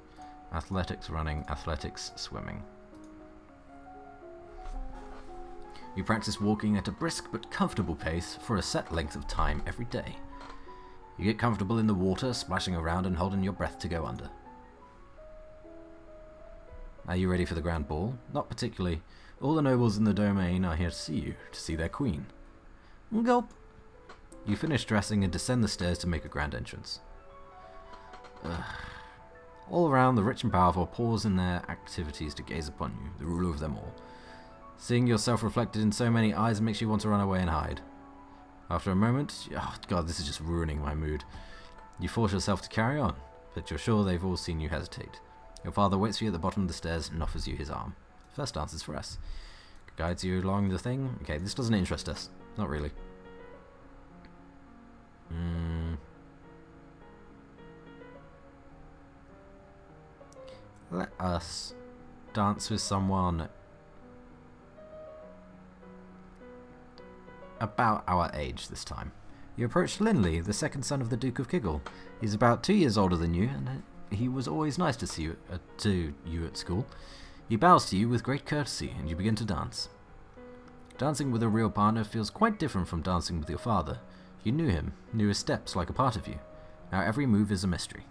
Athletics, running, athletics, swimming. You practice walking at a brisk but comfortable pace for a set length of time every day. You get comfortable in the water, splashing around and holding your breath to go under. Are you ready for the grand ball? Not particularly. All the nobles in the domain are here to see their queen. Gulp. You finish dressing and descend the stairs to make a grand entrance. All around, the rich and powerful pause in their activities to gaze upon you, the ruler of them all. Seeing yourself reflected in so many eyes makes you want to run away and hide. After a moment, oh god, this is just ruining my mood. You force yourself to carry on, but you're sure they've all seen you hesitate. Your father waits for you at the bottom of the stairs and offers you his arm. First answers for us. Guides you along the thing. Okay, this doesn't interest us. Not really. Let us dance with someone about our age this time. You approach Linley, the second son of the Duke of Kiggle. He's about 2 years older than you, and he was always nice to you at school. He bows to you with great courtesy, and you begin to dance. Dancing with a real partner feels quite different from dancing with your father. You knew him, knew his steps like a part of you. Now every move is a mystery.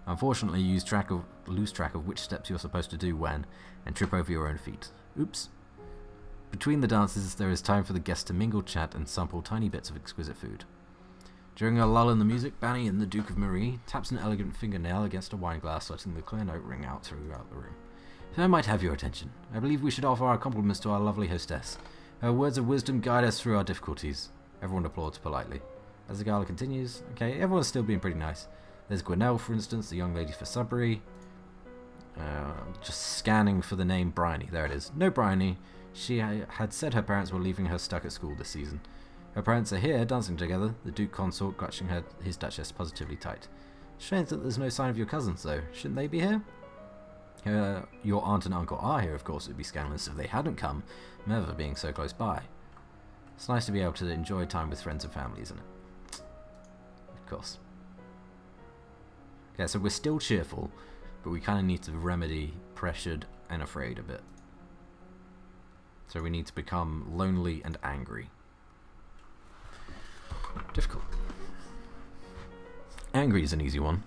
Unfortunately, you lose track of which steps you're supposed to do when, and trip over your own feet. Oops. Between the dances, there is time for the guests to mingle, chat, and sample tiny bits of exquisite food. During a lull in the music, Banny and the Duke of Marie taps an elegant fingernail against a wine glass, letting the clear note ring out throughout the room. If I might have your attention, I believe we should offer our compliments to our lovely hostess. Her words of wisdom guide us through our difficulties. Everyone applauds politely. As the gala continues, okay, everyone's still being pretty nice. There's Gwinnell, for instance, the young lady for Sudbury. Just scanning for the name Bryony. There it is. No Bryony. She had said her parents were leaving her stuck at school this season. Her parents are here, dancing together, the Duke Consort clutching his Duchess positively tight. Strange that there's no sign of your cousins, though. Shouldn't they be here? Your aunt and uncle are here, of course. It would be scandalous if they hadn't come, Merva being so close by. It's nice to be able to enjoy time with friends and family, isn't it? Of course. Okay, so we're still cheerful, but we kind of need to remedy pressured and afraid a bit. So we need to become lonely and angry. Difficult. Angry is an easy one.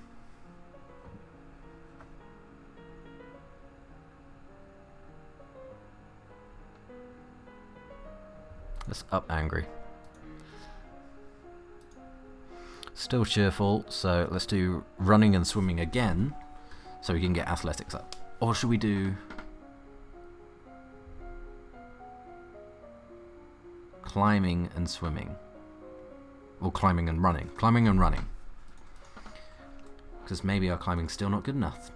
Let's up angry. Still cheerful, so let's do running and swimming again, so we can get athletics up. Or should we do climbing and swimming? Or climbing and running? Climbing and running. Because maybe our climbing's still not good enough.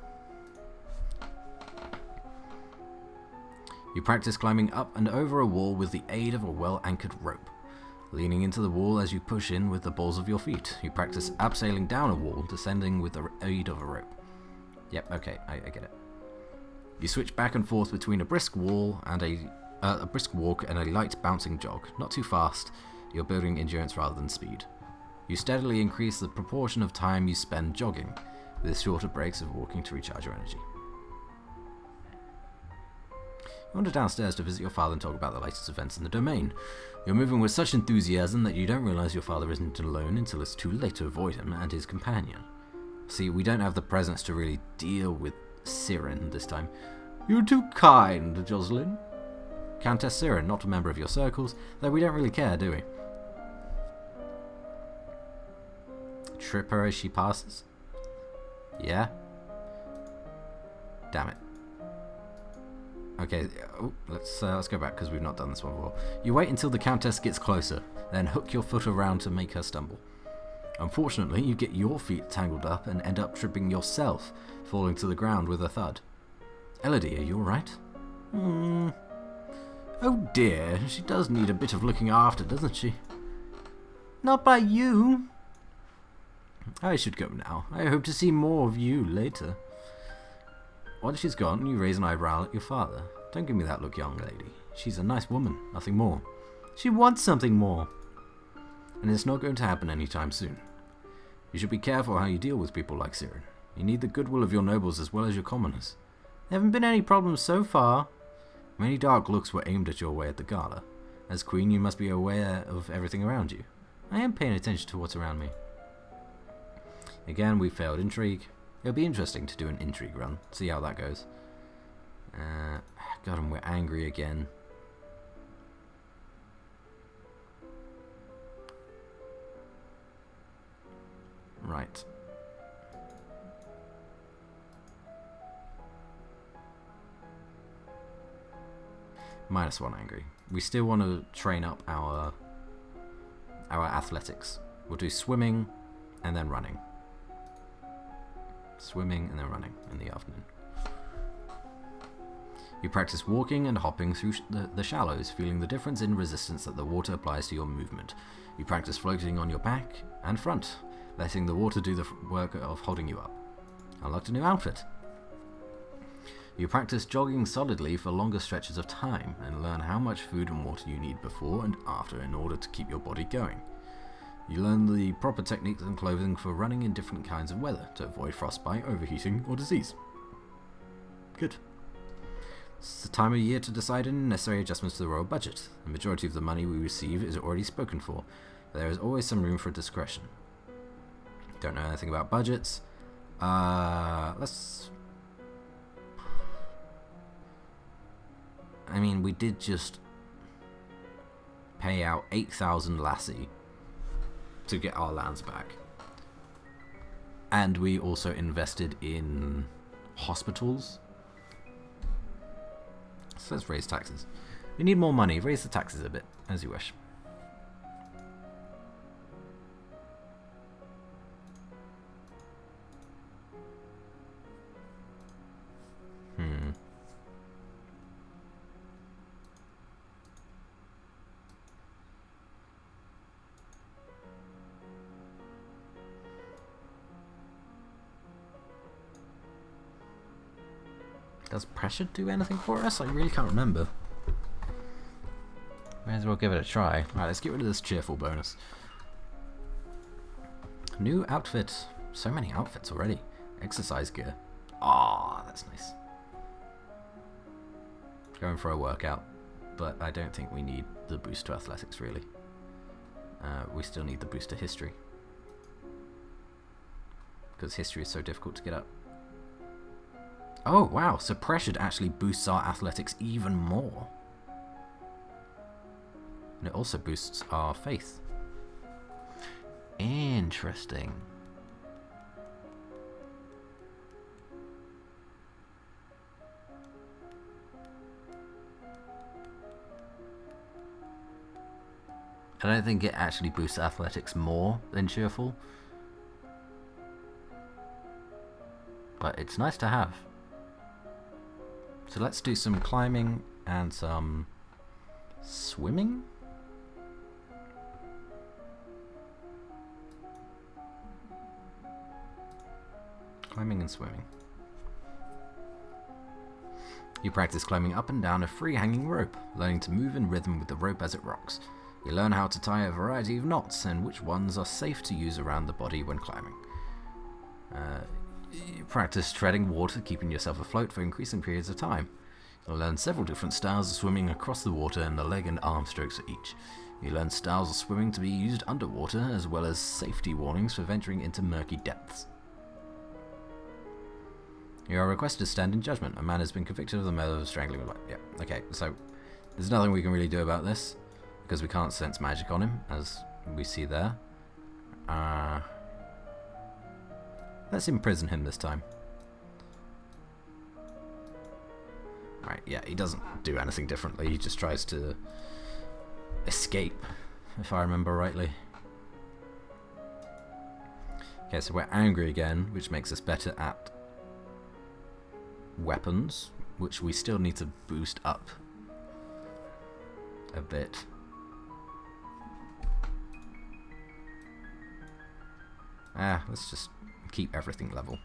You practice climbing up and over a wall with the aid of a well-anchored rope. Leaning into the wall as you push in with the balls of your feet. You practice abseiling down a wall, descending with the aid of a rope. Yep, okay, I get it. You switch back and forth between a brisk walk and a light bouncing jog. Not too fast, you're building endurance rather than speed. You steadily increase the proportion of time you spend jogging, with shorter breaks of walking to recharge your energy. You wander downstairs to visit your father and talk about the latest events in the domain. You're moving with such enthusiasm that you don't realize your father isn't alone until it's too late to avoid him and his companion. See, we don't have the presence to really deal with Siren this time. You're too kind, Jocelyn. Countess Siren, not a member of your circles, though we don't really care, do we? Trip her as she passes? Yeah? Damn it. Okay, let's go back because we've not done this one before. You wait until the Countess gets closer, then hook your foot around to make her stumble. Unfortunately, you get your feet tangled up and end up tripping yourself, falling to the ground with a thud. Elodie, are you alright? Oh dear, she does need a bit of looking after, doesn't she? Not by you. I should go now. I hope to see more of you later. Once she's gone, you raise an eyebrow at your father. Don't give me that look, young lady. She's a nice woman, nothing more. She wants something more. And it's not going to happen anytime soon. You should be careful how you deal with people like Siren. You need the goodwill of your nobles as well as your commoners. There haven't been any problems so far. Many dark looks were aimed at your way at the gala. As queen, you must be aware of everything around you. I am paying attention to what's around me. Again, we failed intrigue. It'll be interesting to do an intrigue run, see how that goes. God, and we're angry again. Right. -1 angry. We still want to train up our athletics. We'll do swimming and then running. Swimming and then running in the afternoon. You practice walking and hopping through the shallows, feeling the difference in resistance that the water applies to your movement. You practice floating on your back and front, letting the water do the work of holding you up. Unlocked a new outfit. You practice jogging solidly for longer stretches of time and learn how much food and water you need before and after in order to keep your body going. You learn the proper techniques and clothing for running in different kinds of weather to avoid frostbite, overheating, or disease. Good. It's the time of year to decide any necessary adjustments to the royal budget. The majority of the money we receive is already spoken for, but there is always some room for discretion. Don't know anything about budgets. We did just pay out 8,000 lassie to get our lands back. And we also invested in hospitals. So let's raise taxes. We need more money. Raise the taxes a bit, as you wish. Does pressure do anything for us? I really can't remember. May as well give it a try. Alright, let's get rid of this cheerful bonus. New outfit. So many outfits already. Exercise gear. Ah, that's nice. Going for a workout. But I don't think we need the boost to athletics, really. We still need the boost to history. Because history is so difficult to get up. Oh, wow, so pressured actually boosts our athletics even more. And it also boosts our faith. Interesting. I don't think it actually boosts athletics more than cheerful. But it's nice to have. So let's do some climbing and some swimming. Climbing and swimming. You practice climbing up and down a free hanging rope, learning to move in rhythm with the rope as it rocks. You learn how to tie a variety of knots and which ones are safe to use around the body when climbing. You practice treading water, keeping yourself afloat for increasing periods of time. You'll learn several different styles of swimming across the water and the leg and arm strokes for each. You learn styles of swimming to be used underwater, as well as safety warnings for venturing into murky depths. You are requested to stand in judgment. A man has been convicted of the murder of strangling. Yeah, okay, so there's nothing we can really do about this, because we can't sense magic on him, as we see there. Let's imprison him this time. Right, yeah, he doesn't do anything differently. He just tries to escape, if I remember rightly. Okay, so we're angry again, which makes us better at weapons, which we still need to boost up a bit. Let's just keep everything level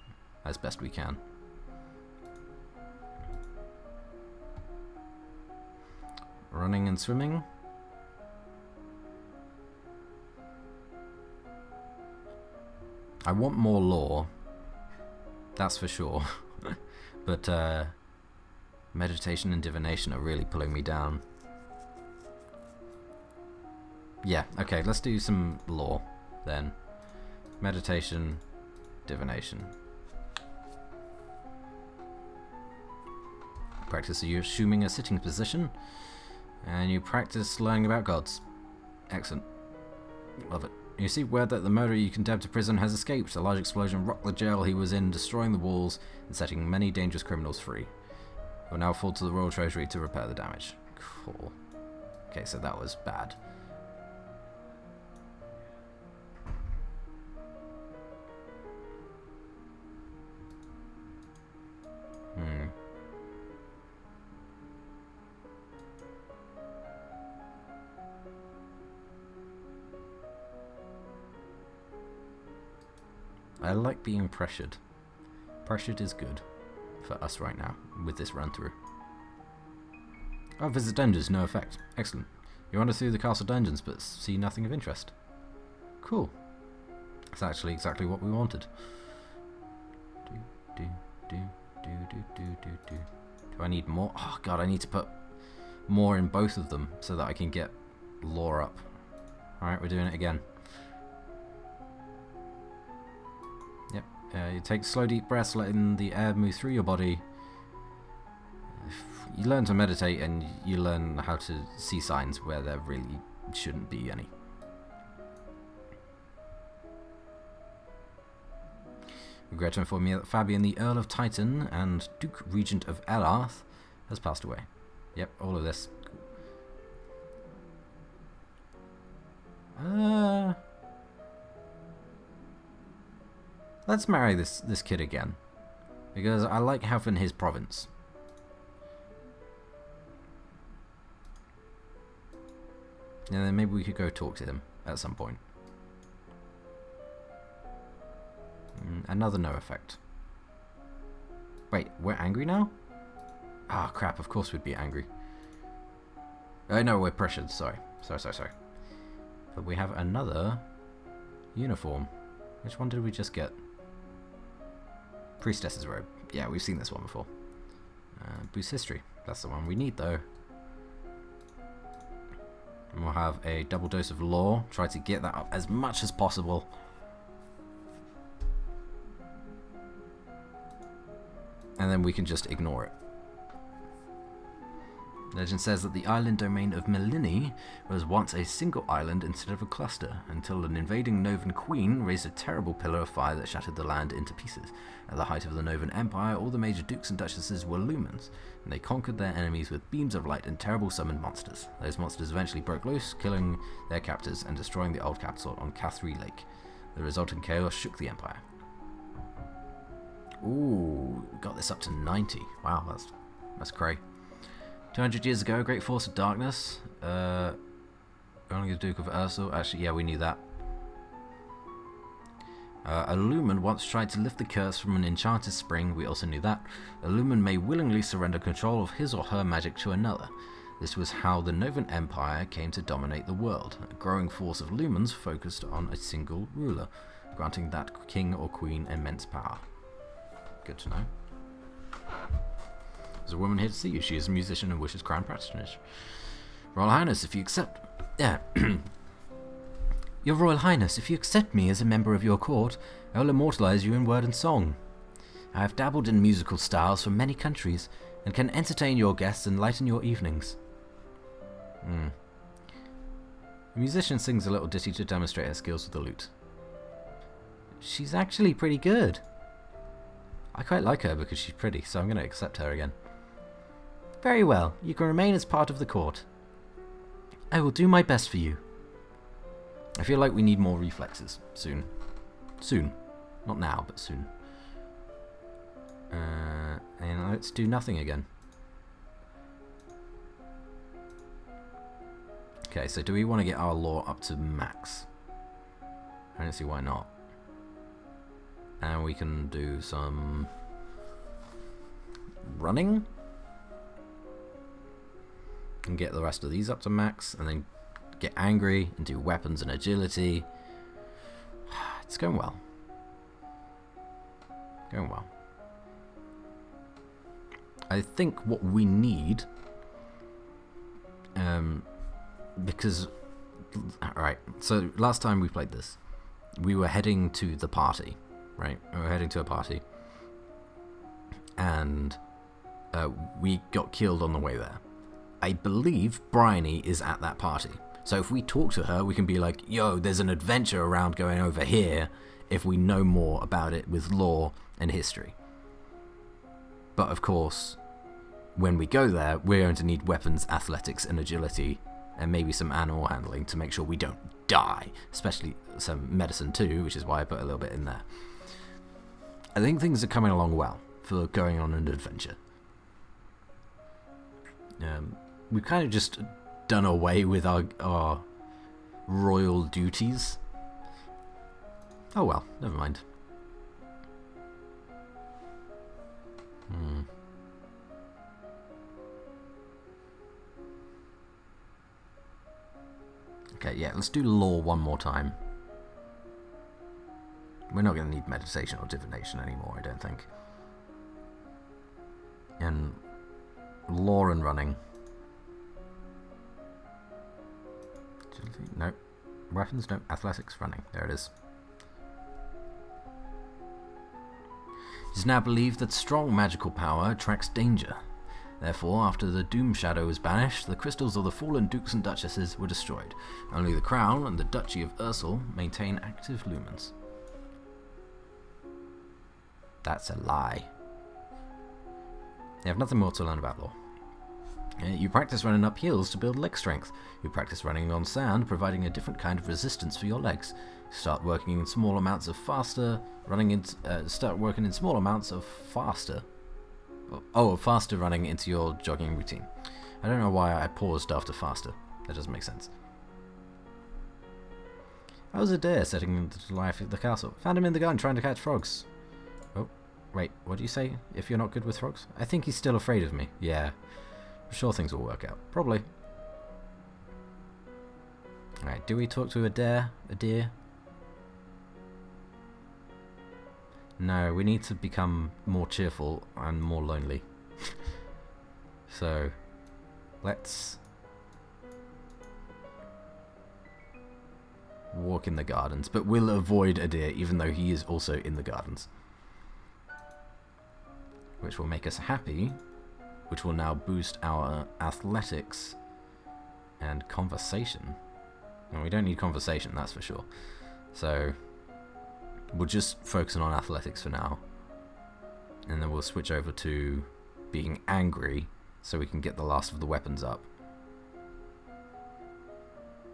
as best we can. Running and swimming. I want more lore, that's for sure. But meditation and divination are really pulling me down. Yeah, okay, let's do some lore then. Meditation, divination. Practice you assuming a sitting position, and you practice learning about gods. Excellent. Love it. You see word that the murderer you condemned to prison has escaped. A large explosion rocked the jail he was in, destroying the walls and setting many dangerous criminals free. You will now fall to the Royal Treasury to repair the damage. Cool. Okay, so that was bad. I like being pressured. Pressured is good. for us right now with this run through. Oh, visit dungeons, no effect. Excellent. You wander through the castle dungeons but see nothing of interest. Cool. That's actually exactly what we wanted. Do I need more? Oh god, I need to put more in both of them so that I can get lore up. Alright, we're doing it again. Yep. You take slow deep breaths, letting the air move through your body. You learn to meditate and you learn how to see signs where there really shouldn't be any. Regret to inform you that Fabian, the Earl of Titan and Duke Regent of Elarth, has passed away. Yep, all of this. Let's marry this kid again, because I like having his province. And then maybe we could go talk to him at some point. Another no effect. Wait, we're angry now? Ah, crap, of course we'd be angry. No, we're pressured, sorry. Sorry. But we have another uniform. Which one did we just get? Priestess's robe. Yeah, we've seen this one before. Boost history. That's the one we need, though. And we'll have a double dose of lore. Try to get that up as much as possible. And then we can just ignore it. Legend says that the island domain of Melini was once a single island instead of a cluster, until an invading Novan queen raised a terrible pillar of fire that shattered the land into pieces. At the height of the Novan Empire, all the major dukes and duchesses were lumens, and they conquered their enemies with beams of light and terrible summoned monsters. Those monsters eventually broke loose, killing their captors and destroying the old capital on Cathri Lake. The resulting chaos shook the empire. Ooh, got this up to 90. Wow, that's cray. 200 years ago, a great force of darkness. Only the Duke of Ursul. Actually, yeah, we knew that. A Lumen once tried to lift the curse from an enchanted spring. We also knew that. A Lumen may willingly surrender control of his or her magic to another. This was how the Novan Empire came to dominate the world. A growing force of Lumens focused on a single ruler, granting that king or queen immense power. Good to know. There's a woman here to see you. She is a musician and wishes crown patronage. Royal Highness, if you accept... Yeah. Your Royal Highness, if you accept me as a member of your court, I will immortalize you in word and song. I have dabbled in musical styles from many countries, and can entertain your guests and lighten your evenings. The musician sings a little ditty to demonstrate her skills with the lute. She's actually pretty good. I quite like her because she's pretty, so I'm going to accept her again. Very well, you can remain as part of the court. I will do my best for you. I feel like we need more reflexes. Soon. Soon. Not now, but soon. And let's do nothing again. Okay, so do we want to get our lore up to max? I don't see why not. And we can do some running and get the rest of these up to max, and then get angry and do weapons and agility. It's going well. Going well. I think what we need, because, alright, so last time we played this, we were heading to the party. Right, we're heading to a party, and we got killed on the way there. I believe Bryony is at that party, so if we talk to her, we can be like, yo, there's an adventure around going over here, if we know more about it with lore and history. But of course, when we go there, we're going to need weapons, athletics, and agility, and maybe some animal handling to make sure we don't die, especially some medicine too, which is why I put a little bit in there. I think things are coming along well for going on an adventure. We've kind of just done away with our royal duties. Oh well, never mind. Right, let's do law one more time. We're not going to need meditation or divination anymore, I don't think. And law and running. Agility? No. Weapons? No. Athletics? Running. There it is. It is now believed that strong magical power attracts danger. Therefore, after the Doom Shadow was banished, the crystals of the fallen dukes and duchesses were destroyed. Only the crown and the Duchy of Ursel maintain active lumens. That's a lie. You have nothing more to learn about law. You practice running up hills to build leg strength. You practice running on sand, providing a different kind of resistance for your legs. Start working in small amounts of faster, start working in small amounts of faster. Faster running into your jogging routine. I don't know why I paused after faster. That doesn't make sense. How was Adair setting into life at the castle? Found him in the garden trying to catch frogs. Oh, wait, what do you say? If you're not good with frogs? I think he's still afraid of me. Yeah. I'm sure things will work out. Probably. Alright, do we talk to Adair? No, we need to become more cheerful and more lonely. So, let's walk in the gardens, but we'll avoid Adair even though he is also in the gardens. Which will make us happy, which will now boost our athletics and conversation. And we don't need conversation, that's for sure. So, we'll just focus on athletics for now. And then we'll switch over to being angry so we can get the last of the weapons up.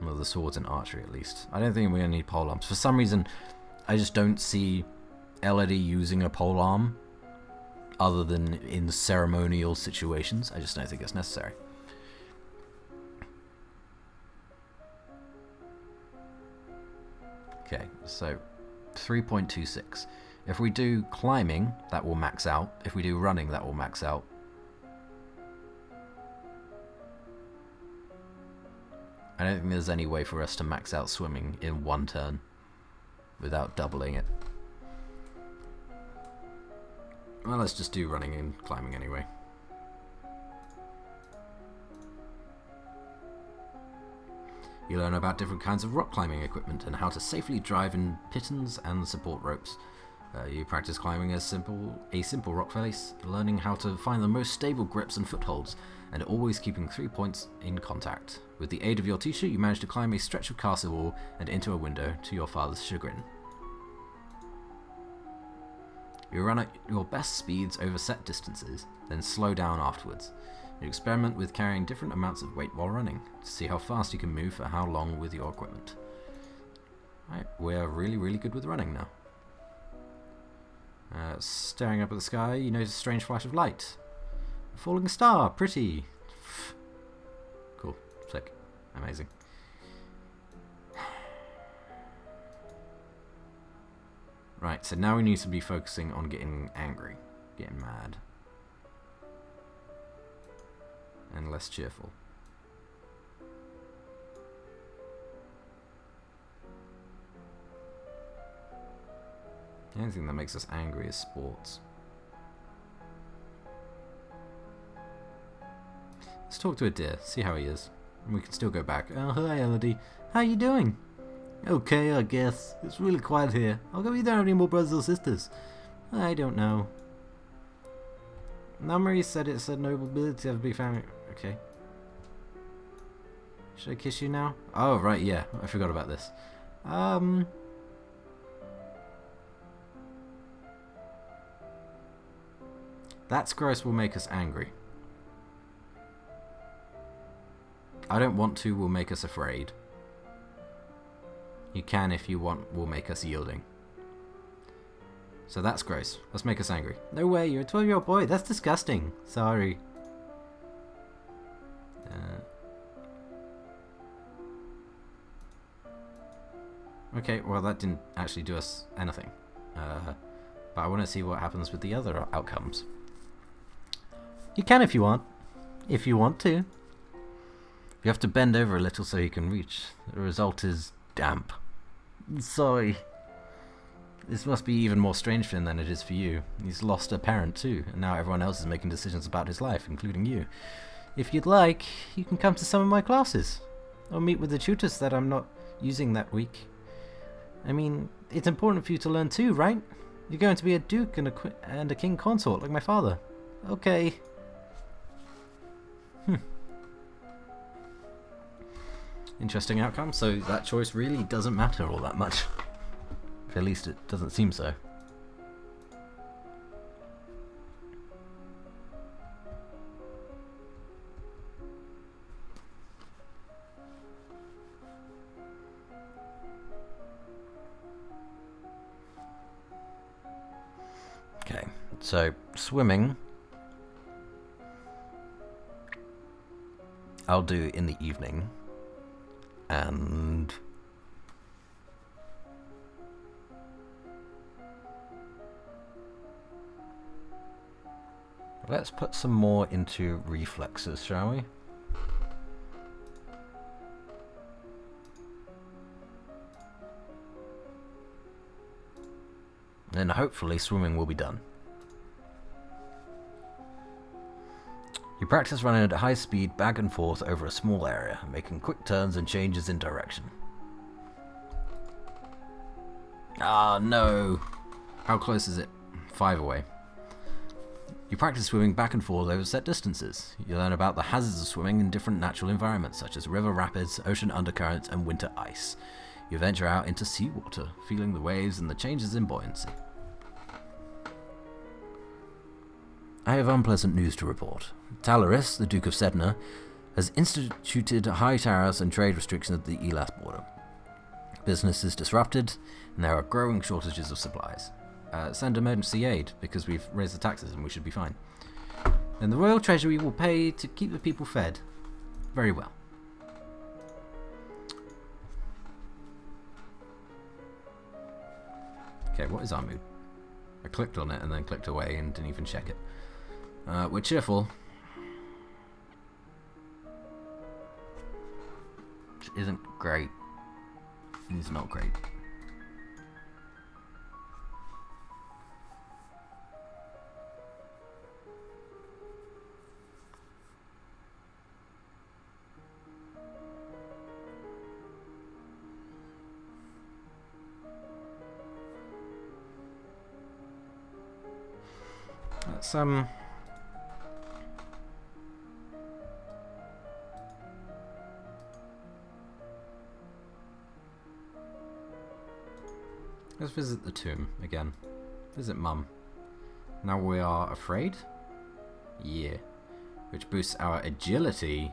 Well, the swords and archery at least. I don't think we're going to need polearms. For some reason, I just don't see Elodie using a polearm other than in ceremonial situations. I just don't think it's necessary. Okay, so 3.26. If we do climbing, that will max out. If we do running, that will max out. I don't think there's any way for us to max out swimming in one turn without doubling it. Well, let's just do running and climbing anyway. You learn about different kinds of rock climbing equipment and how to safely drive in pitons and support ropes. You practice climbing a simple rock face, learning how to find the most stable grips and footholds, and always keeping 3 points in contact. With the aid of your teacher, you manage to climb a stretch of castle wall and into a window to your father's chagrin. You run at your best speeds over set distances, then slow down afterwards. You experiment with carrying different amounts of weight while running, to see how fast you can move for how long with your equipment. Right, we're really, really good with running now. Staring up at the sky, you notice a strange flash of light. A falling star, pretty. Cool, sick, amazing. Right, so now we need to be focusing on getting angry, getting mad. And less cheerful. The only thing that makes us angry is sports. Let's talk to Adair, see how he is. And we can still go back. Oh, hi Elodie. How you doing? Okay, I guess. It's really quiet here. How come you don't have any more brothers or sisters? I don't know. Namri said it's a noble ability to have a big family. Okay. Should I kiss you now? Oh, right, yeah. I forgot about this. That's gross will make us angry. I don't want to will make us afraid. You can, if you want, will make us yielding. So that's gross. Let's make us angry. No way, you're a 12-year-old boy. That's disgusting. Sorry. Okay, well that didn't actually do us anything. But I want to see what happens with the other outcomes. You can if you want. If you want to. You have to bend over a little so he can reach. The result is damp. Sorry. This must be even more strange for him than it is for you. He's lost a parent too, and now everyone else is making decisions about his life, including you. If you'd like, you can come to some of my classes, or meet with the tutors that I'm not using that week. I mean, it's important for you to learn too, right? You're going to be a duke and a king consort like my father. Okay. Interesting outcome. So that choice really doesn't matter all that much. At least it doesn't seem so. Okay, so swimming I'll do in the evening, and let's put some more into reflexes, shall we? Then hopefully swimming will be done. You practice running at high speed back and forth over a small area, making quick turns and changes in direction. Ah, no! How close is it? 5 away. You practice swimming back and forth over set distances. You learn about the hazards of swimming in different natural environments, such as river rapids, ocean undercurrents, and winter ice. You venture out into seawater, feeling the waves and the changes in buoyancy. I have unpleasant news to report. Talaris, the Duke of Sedna, has instituted high tariffs and trade restrictions at the Elas border. Business is disrupted, and there are growing shortages of supplies. Send emergency aid, because we've raised the taxes and we should be fine. And the Royal Treasury will pay to keep the people fed. Very well. Okay, what is our mood? I clicked on it and then clicked away and didn't even check it. We're cheerful. Which isn't great. It's not great. Let's let's visit the tomb again. Visit Mum. Now we are afraid? Yeah. Which boosts our agility.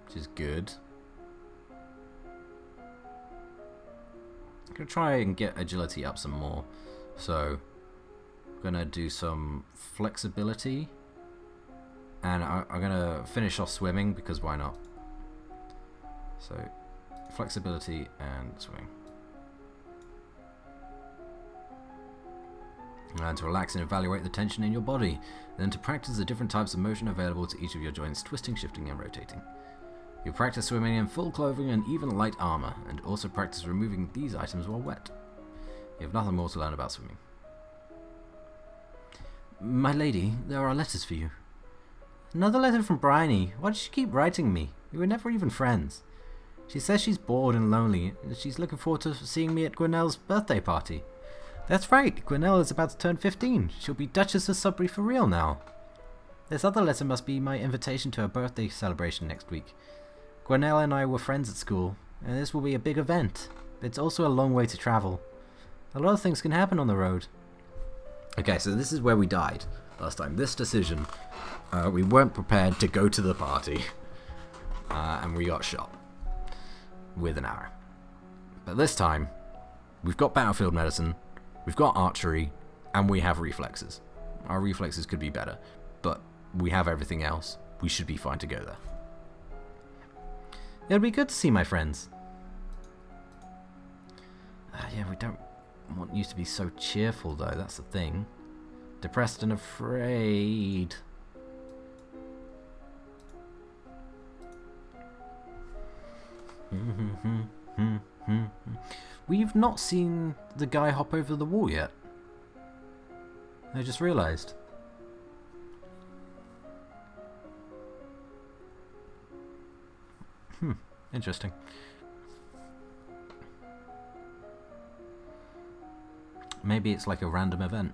Which is good. I'm going to try and get agility up some more. So, I'm going to do some flexibility. And I'm going to finish off swimming, because why not? So, flexibility and swimming. And to relax and evaluate the tension in your body. Then to practice the different types of motion available to each of your joints, twisting, shifting, and rotating. You practice swimming in full clothing and even light armor, and also practice removing these items while wet. You have nothing more to learn about swimming. My lady, there are letters for you. Another letter from Bryony. Why does she keep writing me? We were never even friends. She says she's bored and lonely, and she's looking forward to seeing me at Gwinnell's birthday party. That's right, Gwinnell is about to turn 15. She'll be Duchess of Sudbury for real now. This other letter must be my invitation to her birthday celebration next week. Gwinnell and I were friends at school, and this will be a big event, but it's also a long way to travel. A lot of things can happen on the road. Okay, so this is where we died last time. This decision, we weren't prepared to go to the party, and we got shot with an arrow. But this time, we've got battlefield medicine, we've got archery, and we have reflexes. Our reflexes could be better, but we have everything else. We should be fine to go there. It'll be good to see my friends. Yeah, we don't want you to be so cheerful, though. That's the thing. Depressed and afraid. We've not seen the guy hop over the wall yet. I just realised. Interesting. Maybe it's like a random event.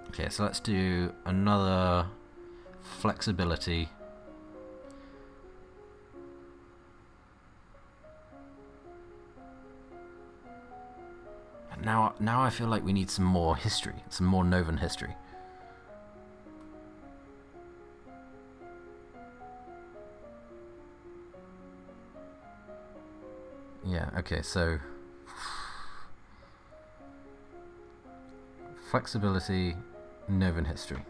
Okay, so let's do another flexibility. Now I feel like we need some more history, some more Novan history. Yeah, okay, so flexibility, Novan history.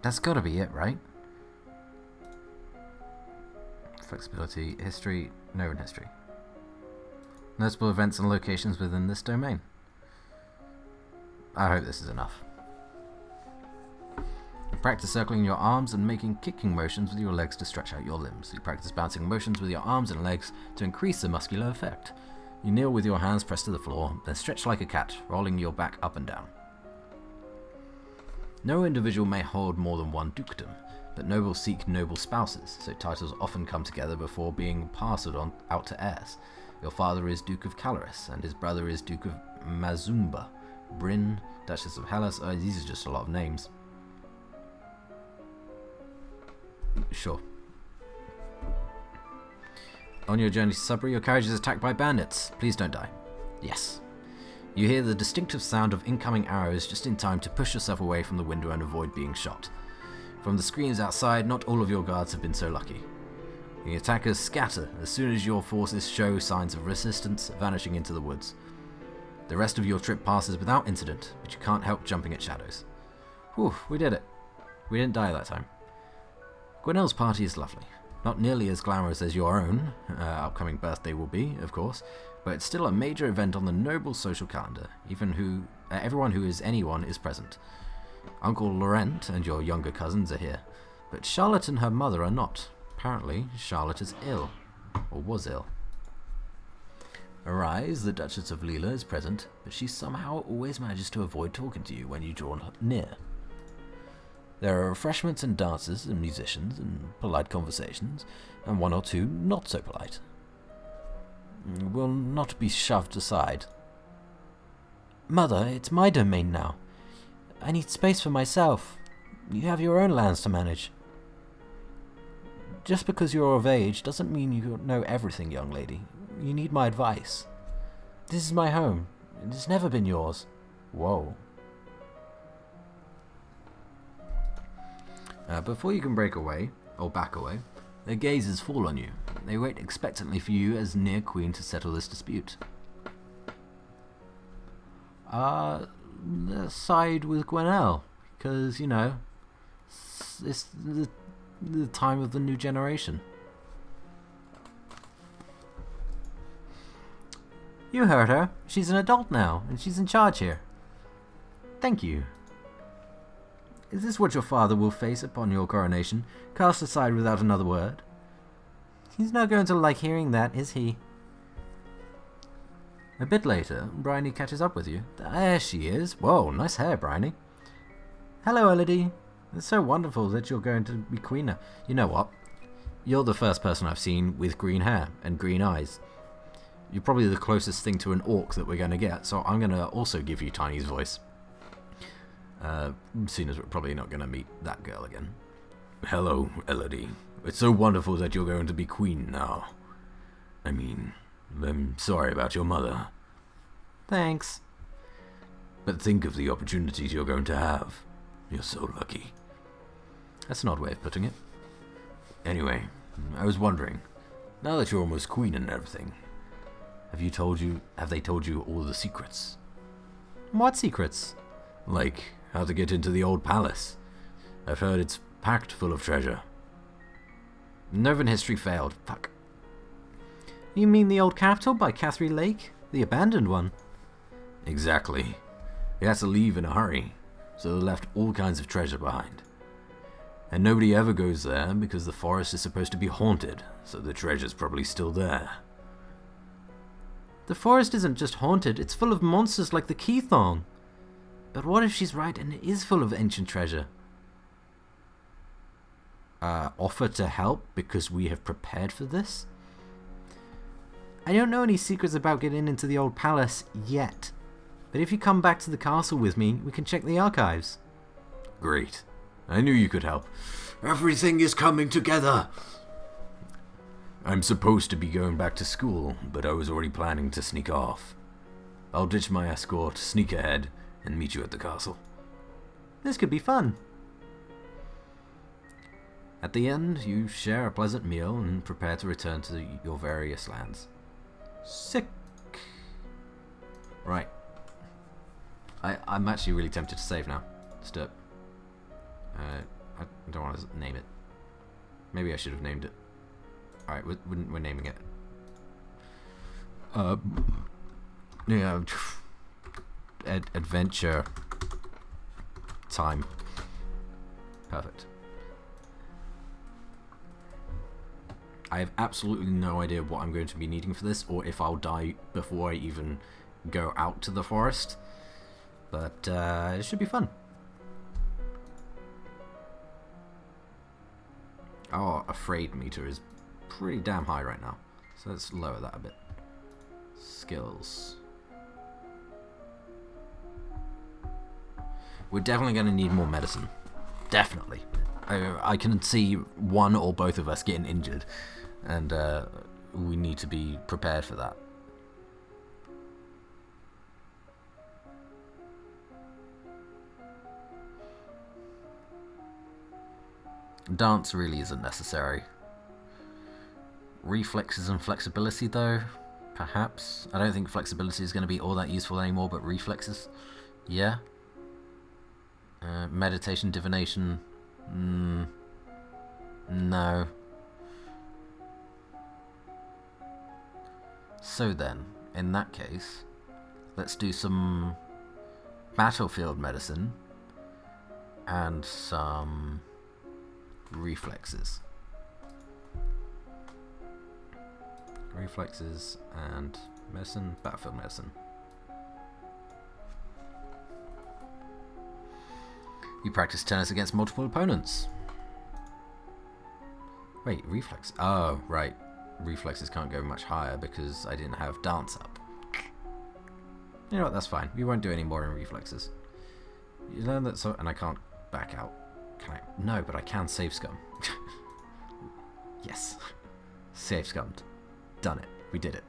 That's gotta be it, right? Flexibility, history, Novan history. Notable events and locations within this domain. I hope this is enough. Practice circling your arms and making kicking motions with your legs to stretch out your limbs. You practice bouncing motions with your arms and legs to increase the muscular effect. You kneel with your hands pressed to the floor, then stretch like a cat, rolling your back up and down. No individual may hold more than one dukedom, but nobles seek noble spouses, so titles often come together before being passed on out to heirs. Your father is Duke of Caloris, and his brother is Duke of Mazumba. Bryn, Duchess of Hellas. These are just a lot of names. Sure. On your journey to Sudbury, your carriage is attacked by bandits. Please don't die. Yes. You hear the distinctive sound of incoming arrows just in time to push yourself away from the window and avoid being shot. From the screens outside, not all of your guards have been so lucky. The attackers scatter as soon as your forces show signs of resistance, vanishing into the woods. The rest of your trip passes without incident, but you can't help jumping at shadows. Whew, we did it. We didn't die that time. Gwenelle's party is lovely. Not nearly as glamorous as your own upcoming birthday will be, of course, but it's still a major event on the noble social calendar. Everyone who is anyone is present. Uncle Laurent and your younger cousins are here, but Charlotte and her mother are not. Apparently, Charlotte is ill, or was ill. Arise, the Duchess of Lila is present, but she somehow always manages to avoid talking to you when you draw near. There are refreshments and dances and musicians and polite conversations, and one or two not so polite. Will not be shoved aside. Mother, it's my domain now. I need space for myself. You have your own lands to manage. Just because you're of age doesn't mean you know everything, young lady. You need my advice. This is my home. It has never been yours. Whoa. Before you can break away, or back away, their gazes fall on you. They wait expectantly for you as near queen to settle this dispute. Let's side with Gwenelle, because, you know, it's the time of the new generation. You heard her. She's an adult now, and she's in charge here. Thank you. Is this what your father will face upon your coronation, cast aside without another word? He's not going to like hearing that, is he? A bit later, Bryony catches up with you. There she is. Whoa, nice hair, Bryony. Hello, Elodie. It's so wonderful that you're going to be queen now. You know what? You're the first person I've seen with green hair and green eyes. You're probably the closest thing to an orc that we're going to get, so I'm going to also give you Tiny's voice. Seeing as we're probably not going to meet that girl again. Hello, Elodie. It's so wonderful that you're going to be queen now. I mean, I'm sorry about your mother. Thanks. But think of the opportunities you're going to have. You're so lucky. That's an odd way of putting it. Anyway, I was wondering, now that you're almost queen and everything, have they told you all the secrets? What secrets? Like how to get into the old palace. I've heard it's packed full of treasure. Novan history failed. Fuck. You mean the old capital by Catherine Lake? The abandoned one? Exactly. They had to leave in a hurry, so they left all kinds of treasure behind. And nobody ever goes there because the forest is supposed to be haunted, so the treasure's probably still there. The forest isn't just haunted, it's full of monsters like the Keithong. But what if she's right and it is full of ancient treasure? Offer to help because we have prepared for this? I don't know any secrets about getting into the old palace yet. But if you come back to the castle with me, we can check the archives. Great. I knew you could help. Everything is coming together! I'm supposed to be going back to school, but I was already planning to sneak off. I'll ditch my escort, sneak ahead, and meet you at the castle. This could be fun. At the end, you share a pleasant meal and prepare to return to your various lands. Sick. Right. I'm actually really tempted to save now. Just I don't want to name it. Maybe I should have named it. Alright, we're naming it. Yeah. Adventure time. Perfect. I have absolutely no idea what I'm going to be needing for this, or if I'll die before I even go out to the forest. But it should be fun. Our afraid meter is pretty damn high right now, so let's lower that a bit. Skills. We're definitely going to need more medicine. Definitely. I can see one or both of us getting injured, and we need to be prepared for that. Dance really isn't necessary. Reflexes and flexibility, though, perhaps. I don't think flexibility is going to be all that useful anymore, but reflexes, yeah. Meditation, divination, no. So then, in that case, let's do some battlefield medicine and some reflexes. Reflexes and medicine, battlefield medicine. You practice tennis against multiple opponents. Wait, reflex? Oh, right. Reflexes can't go much higher because I didn't have dance up. You know what, that's fine. We won't do any more in reflexes. You learn that so... And I can't back out. Can I? No, but I can save scum. Yes. Save scummed. Done it. We did it.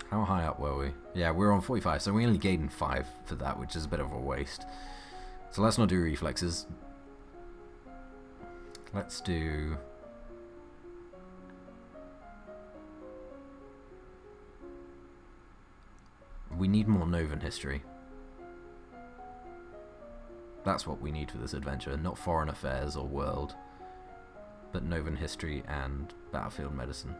How high up were we? Yeah, we're on 45, so we only gained 5 for that, which is a bit of a waste. So let's not do reflexes. Let's do... We need more Novan history. That's what we need for this adventure, not foreign affairs or world, but Novan history and battlefield medicine.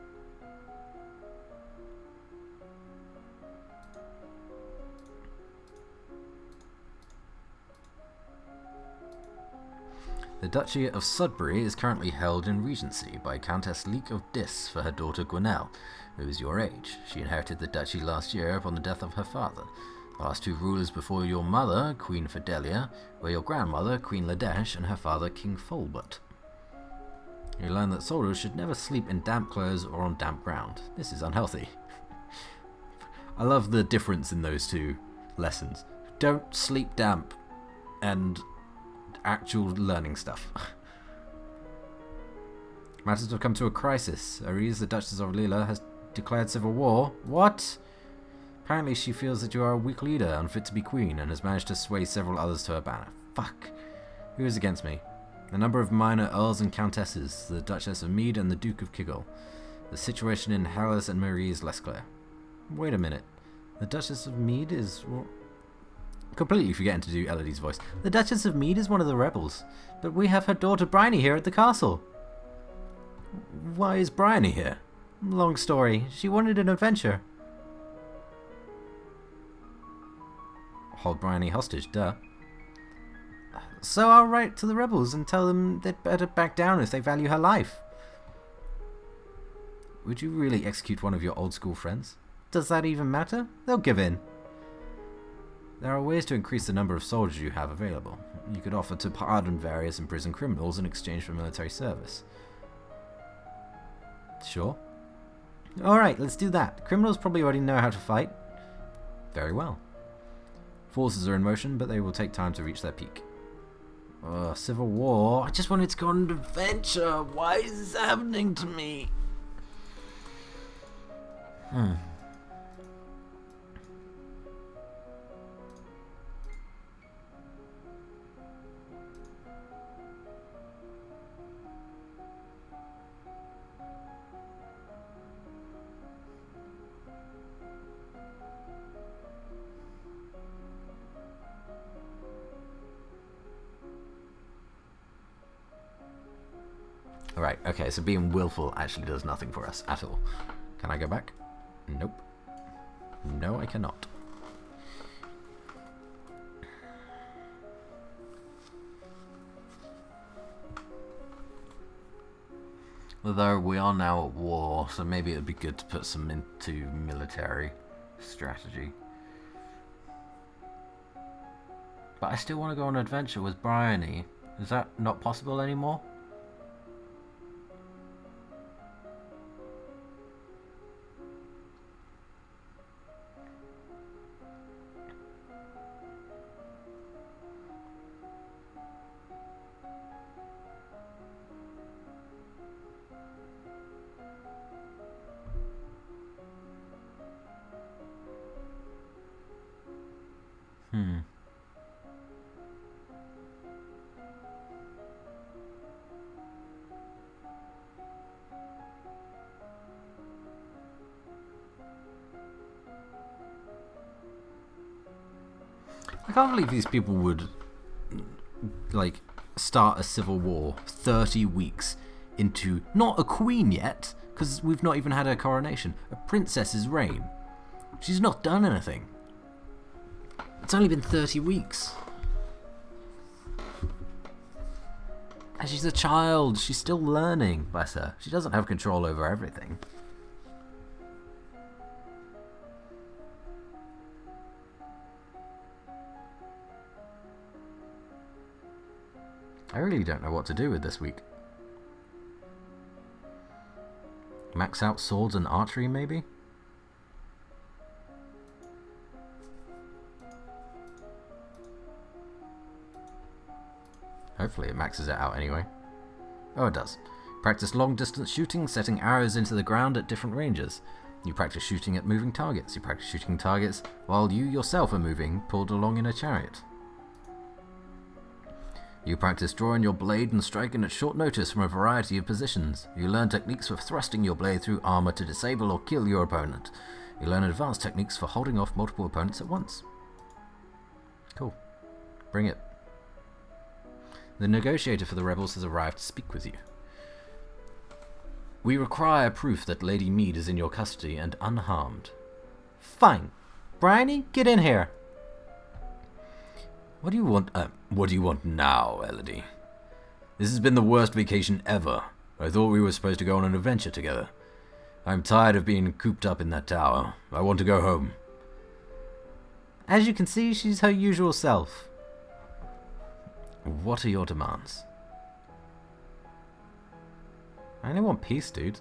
The Duchy of Sudbury is currently held in regency by Countess Leek of Dis for her daughter Gwenelle, who is your age. She inherited the duchy last year upon the death of her father. The last 2 rulers before your mother, Queen Fidelia, were your grandmother, Queen Ladesh, and her father, King Folbert. You learn that soldiers should never sleep in damp clothes or on damp ground. This is unhealthy. I love the difference in those 2 lessons. Don't sleep damp and actual learning stuff. Matters have come to a crisis. Aries, the Duchess of Lila, has declared civil war. What? Apparently she feels that you are a weak leader, unfit to be queen, and has managed to sway several others to her banner. Fuck. Who is against me? A number of minor earls and countesses, the Duchess of Mead and the Duke of Kiggle. The situation in Hellas and Marie is less clear. Wait a minute. The Duchess of Mead is... What? Completely forgetting to do Elodie's voice. The Duchess of Mead is one of the rebels, but we have her daughter Bryony here at the castle. Why is Bryony here? Long story. She wanted an adventure. Hold Bryony hostage, duh. So I'll write to the rebels and tell them they'd better back down if they value her life. Would you really execute one of your old school friends? Does that even matter? They'll give in. There are ways to increase the number of soldiers you have available. You could offer to pardon various imprisoned criminals in exchange for military service. Sure. Alright, let's do that. Criminals probably already know how to fight. Very well. Forces are in motion, but they will take time to reach their peak. Civil war. I just wanted to go on an adventure. Why is this happening to me? Alright, okay, so being willful actually does nothing for us at all. Can I go back? Nope. No, I cannot. Although we are now at war, so maybe it would be good to put some into military strategy. But I still want to go on an adventure with Bryony. Is that not possible anymore? I can't believe these people would, like, start a civil war 30 weeks into, not a queen yet, because we've not even had her coronation, a princess's reign. She's not done anything. It's only been 30 weeks. And she's a child. She's still learning, bless her. She doesn't have control over everything. I really don't know what to do with this week. Max out swords and archery, maybe? Hopefully it maxes it out anyway. Oh, it does. Practice long-distance shooting, setting arrows into the ground at different ranges. You practice shooting at moving targets. You practice shooting targets while you yourself are moving, pulled along in a chariot. You practice drawing your blade and striking at short notice from a variety of positions. You learn techniques for thrusting your blade through armor to disable or kill your opponent. You learn advanced techniques for holding off multiple opponents at once. Cool. Bring it. The negotiator for the rebels has arrived to speak with you. We require proof that Lady Mead is in your custody and unharmed. Fine. Bryony, get in here. What do you want now, Elodie? This has been the worst vacation ever. I thought we were supposed to go on an adventure together. I'm tired of being cooped up in that tower. I want to go home. As you can see, she's her usual self. What are your demands? I only want peace, dude.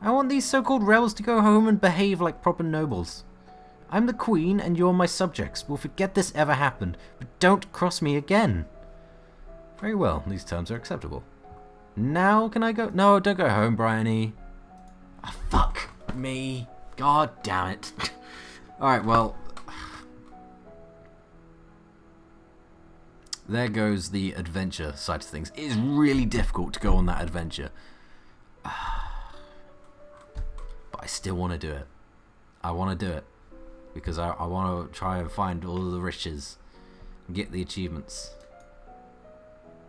I want these so-called rebels to go home and behave like proper nobles. I'm the queen and you're my subjects. We'll forget this ever happened, but don't cross me again. Very well, these terms are acceptable. Now can I go? No, don't go home, Bryony. Oh, fuck me. God damn it. Alright, well. There goes the adventure side of things. It is really difficult to go on that adventure. But I still want to do it. I want to do it. Because I want to try and find all the riches and get the achievements.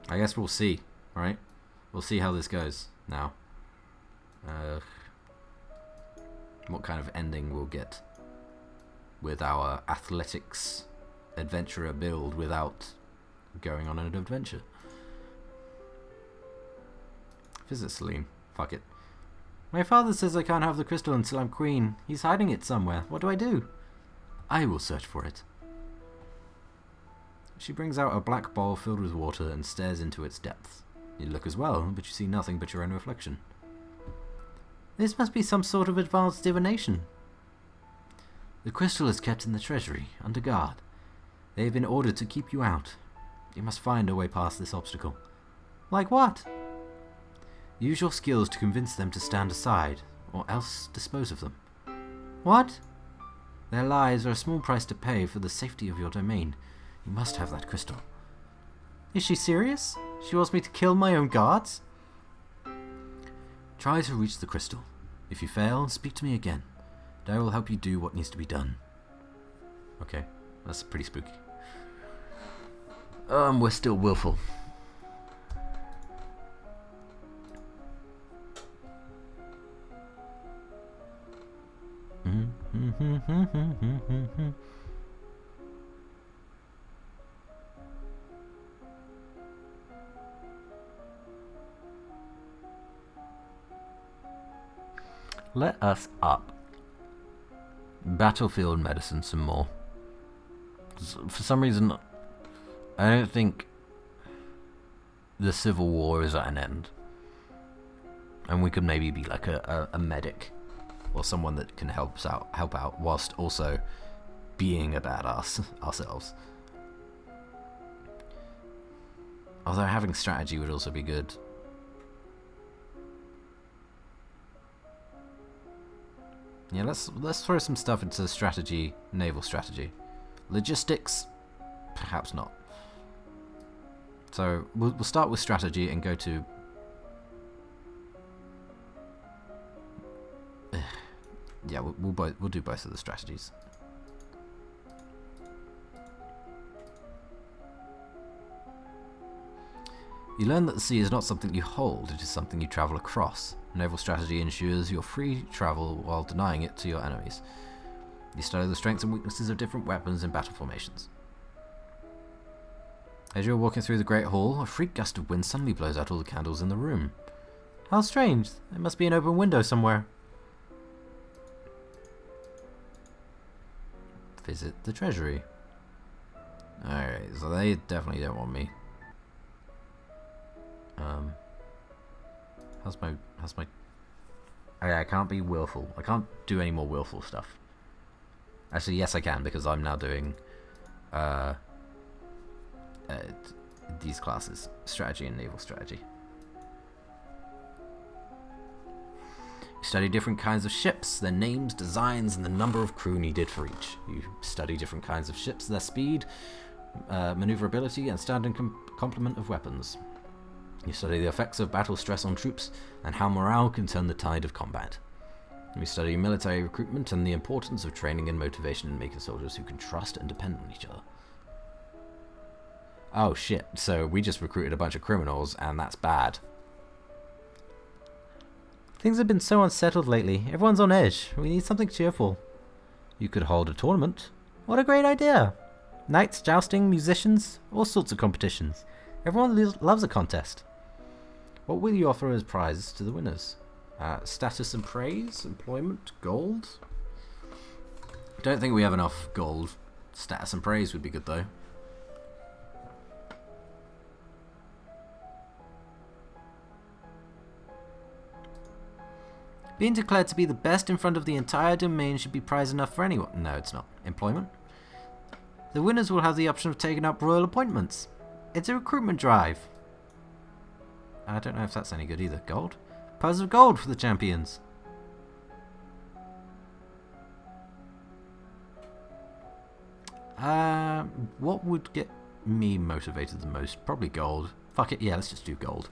I guess we'll see, right? We'll see how this goes now. What kind of ending we'll get with our athletics adventurer build without going on an adventure. Visit Celine. Fuck it. My father says I can't have the crystal until I'm queen. He's hiding it somewhere. What do I do? I will search for it. She brings out a black bowl filled with water and stares into its depths. You look as well, but you see nothing but your own reflection. This must be some sort of advanced divination. The crystal is kept in the treasury, under guard. They have been ordered to keep you out. You must find a way past this obstacle. Like what? Use your skills to convince them to stand aside, or else dispose of them. What? Their lives are a small price to pay for the safety of your domain. You must have that crystal. Is she serious? She wants me to kill my own guards? Try to reach the crystal. If you fail, speak to me again. And I will help you do what needs to be done. Okay, that's pretty spooky. We're still willful. Let us up. Battlefield medicine some more. For some reason, I don't think the Civil War is at an end. And we could maybe be like a medic. Or someone that can help out whilst also being a badass ourselves. Although having strategy would also be good. Yeah, let's throw some stuff into strategy, naval strategy. Logistics, perhaps not. So we'll start with strategy and go to. Yeah, we'll do both of the strategies. You learn that the sea is not something you hold, it is something you travel across. Naval strategy ensures your free travel while denying it to your enemies. You study the strengths and weaknesses of different weapons and battle formations. As you are walking through the Great Hall, a freak gust of wind suddenly blows out all the candles in the room. How strange. There must be an open window somewhere. Visit the treasury. Alright, so they definitely don't want me. How's my okay, I can't be willful. I can't do any more willful stuff. Actually, yes I can, because I'm now doing these classes. Strategy and naval strategy. You study different kinds of ships, their names, designs, and the number of crew needed for each. You study different kinds of ships, their speed, maneuverability, and standard complement of weapons. You study the effects of battle stress on troops, and how morale can turn the tide of combat. You study military recruitment and the importance of training and motivation in making soldiers who can trust and depend on each other. Oh shit, so we just recruited a bunch of criminals, and that's bad. Things have been so unsettled lately. Everyone's on edge. We need something cheerful. You could hold a tournament. What a great idea! Knights, jousting, musicians, all sorts of competitions. Everyone loves a contest. What will you offer as prizes to the winners? Status and praise? Employment? Gold? Don't think we have enough gold. Status and praise would be good though. Being declared to be the best in front of the entire domain should be prize enough for anyone. No, it's not. Employment? The winners will have the option of taking up royal appointments. It's a recruitment drive. I don't know if that's any good either. Gold? Prize of gold for the champions. What would get me motivated the most? Probably gold. Fuck it, yeah, let's just do gold.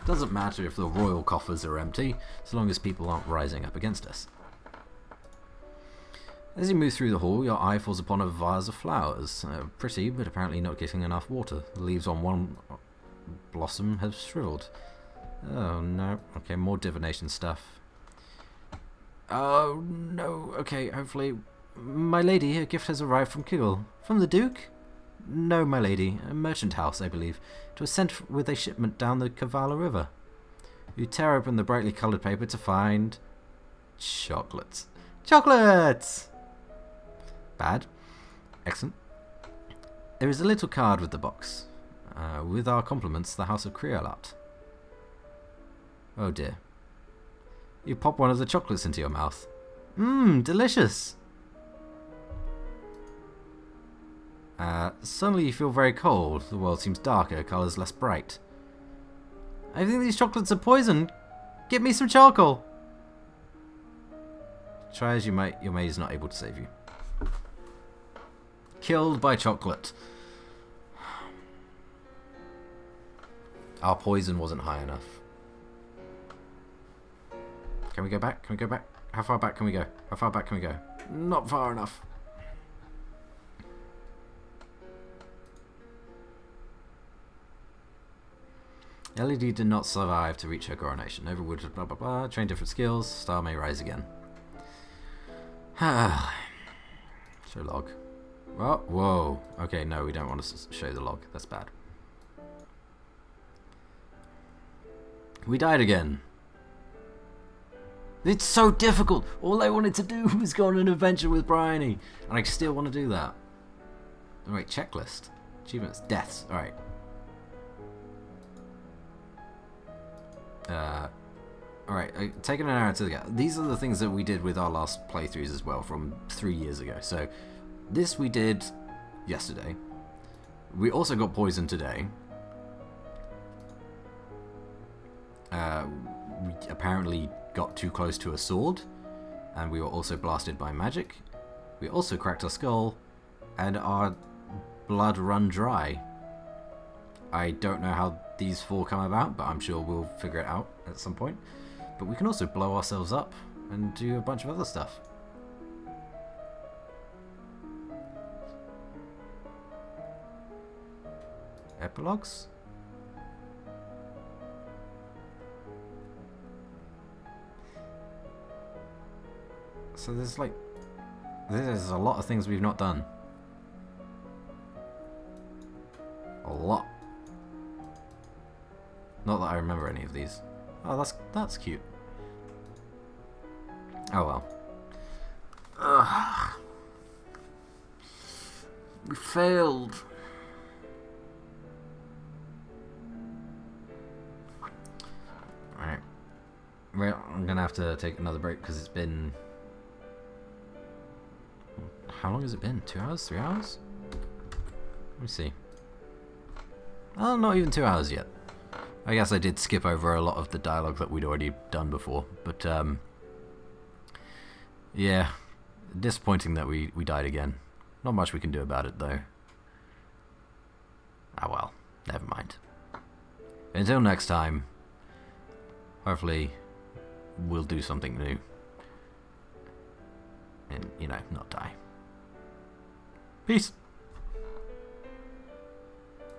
Doesn't matter if the royal coffers are empty, so long as people aren't rising up against us. As you move through the hall, your eye falls upon a vase of flowers. Pretty, but apparently not getting enough water. The leaves on one blossom have shriveled. Oh no. Okay, more divination stuff. Oh no. Okay, hopefully. My lady, a gift has arrived from Kiggle. From the Duke? No, my lady. A merchant house, I believe. It was sent with a shipment down the Kavala River. You tear open the brightly coloured paper to find... chocolates. Chocolates! Bad. Excellent. There is a little card with the box. With our compliments, the House of Creolat. Oh dear. You pop one of the chocolates into your mouth. Mmm, delicious! Suddenly you feel very cold. The world seems darker, colours less bright. I think these chocolates are poisoned. Get me some charcoal! Try as you might, your maid is not able to save you. Killed by chocolate. Our poison wasn't high enough. Can we go back? Can we go back? How far back can we go? How far back can we go? Not far enough. LED did not survive to reach her coronation. Overwood, blah blah blah. Train different skills. Star may rise again. Show log. Oh, whoa. Okay, no, we don't want to show the log. That's bad. We died again. It's so difficult. All I wanted to do was go on an adventure with Bryony, and I still want to do that. Alright, checklist. Achievements. Deaths. Alright. Alright, taking an hour to get. These are the things that we did with our last playthroughs as well from 3 years ago. So, this we did yesterday. We also got poisoned today. We apparently got too close to a sword, and we were also blasted by magic. We also cracked our skull, and our blood run dry. I don't know how these 4 come about, but I'm sure we'll figure it out at some point. But we can also blow ourselves up and do a bunch of other stuff. Epilogues? So there's like... there's a lot of things we've not done. A lot. Not that I remember any of these. Oh, that's cute. Oh well. Ugh. We failed. Alright. Well, I'm gonna have to take another break because it's been... how long has it been? 2 hours? 3 hours? Let me see. Oh, not even 2 hours yet. I guess I did skip over a lot of the dialogue that we'd already done before, but yeah, disappointing that we died again. Not much we can do about it though. Ah well, never mind. Until next time, hopefully we'll do something new. And, you know, not die. Peace!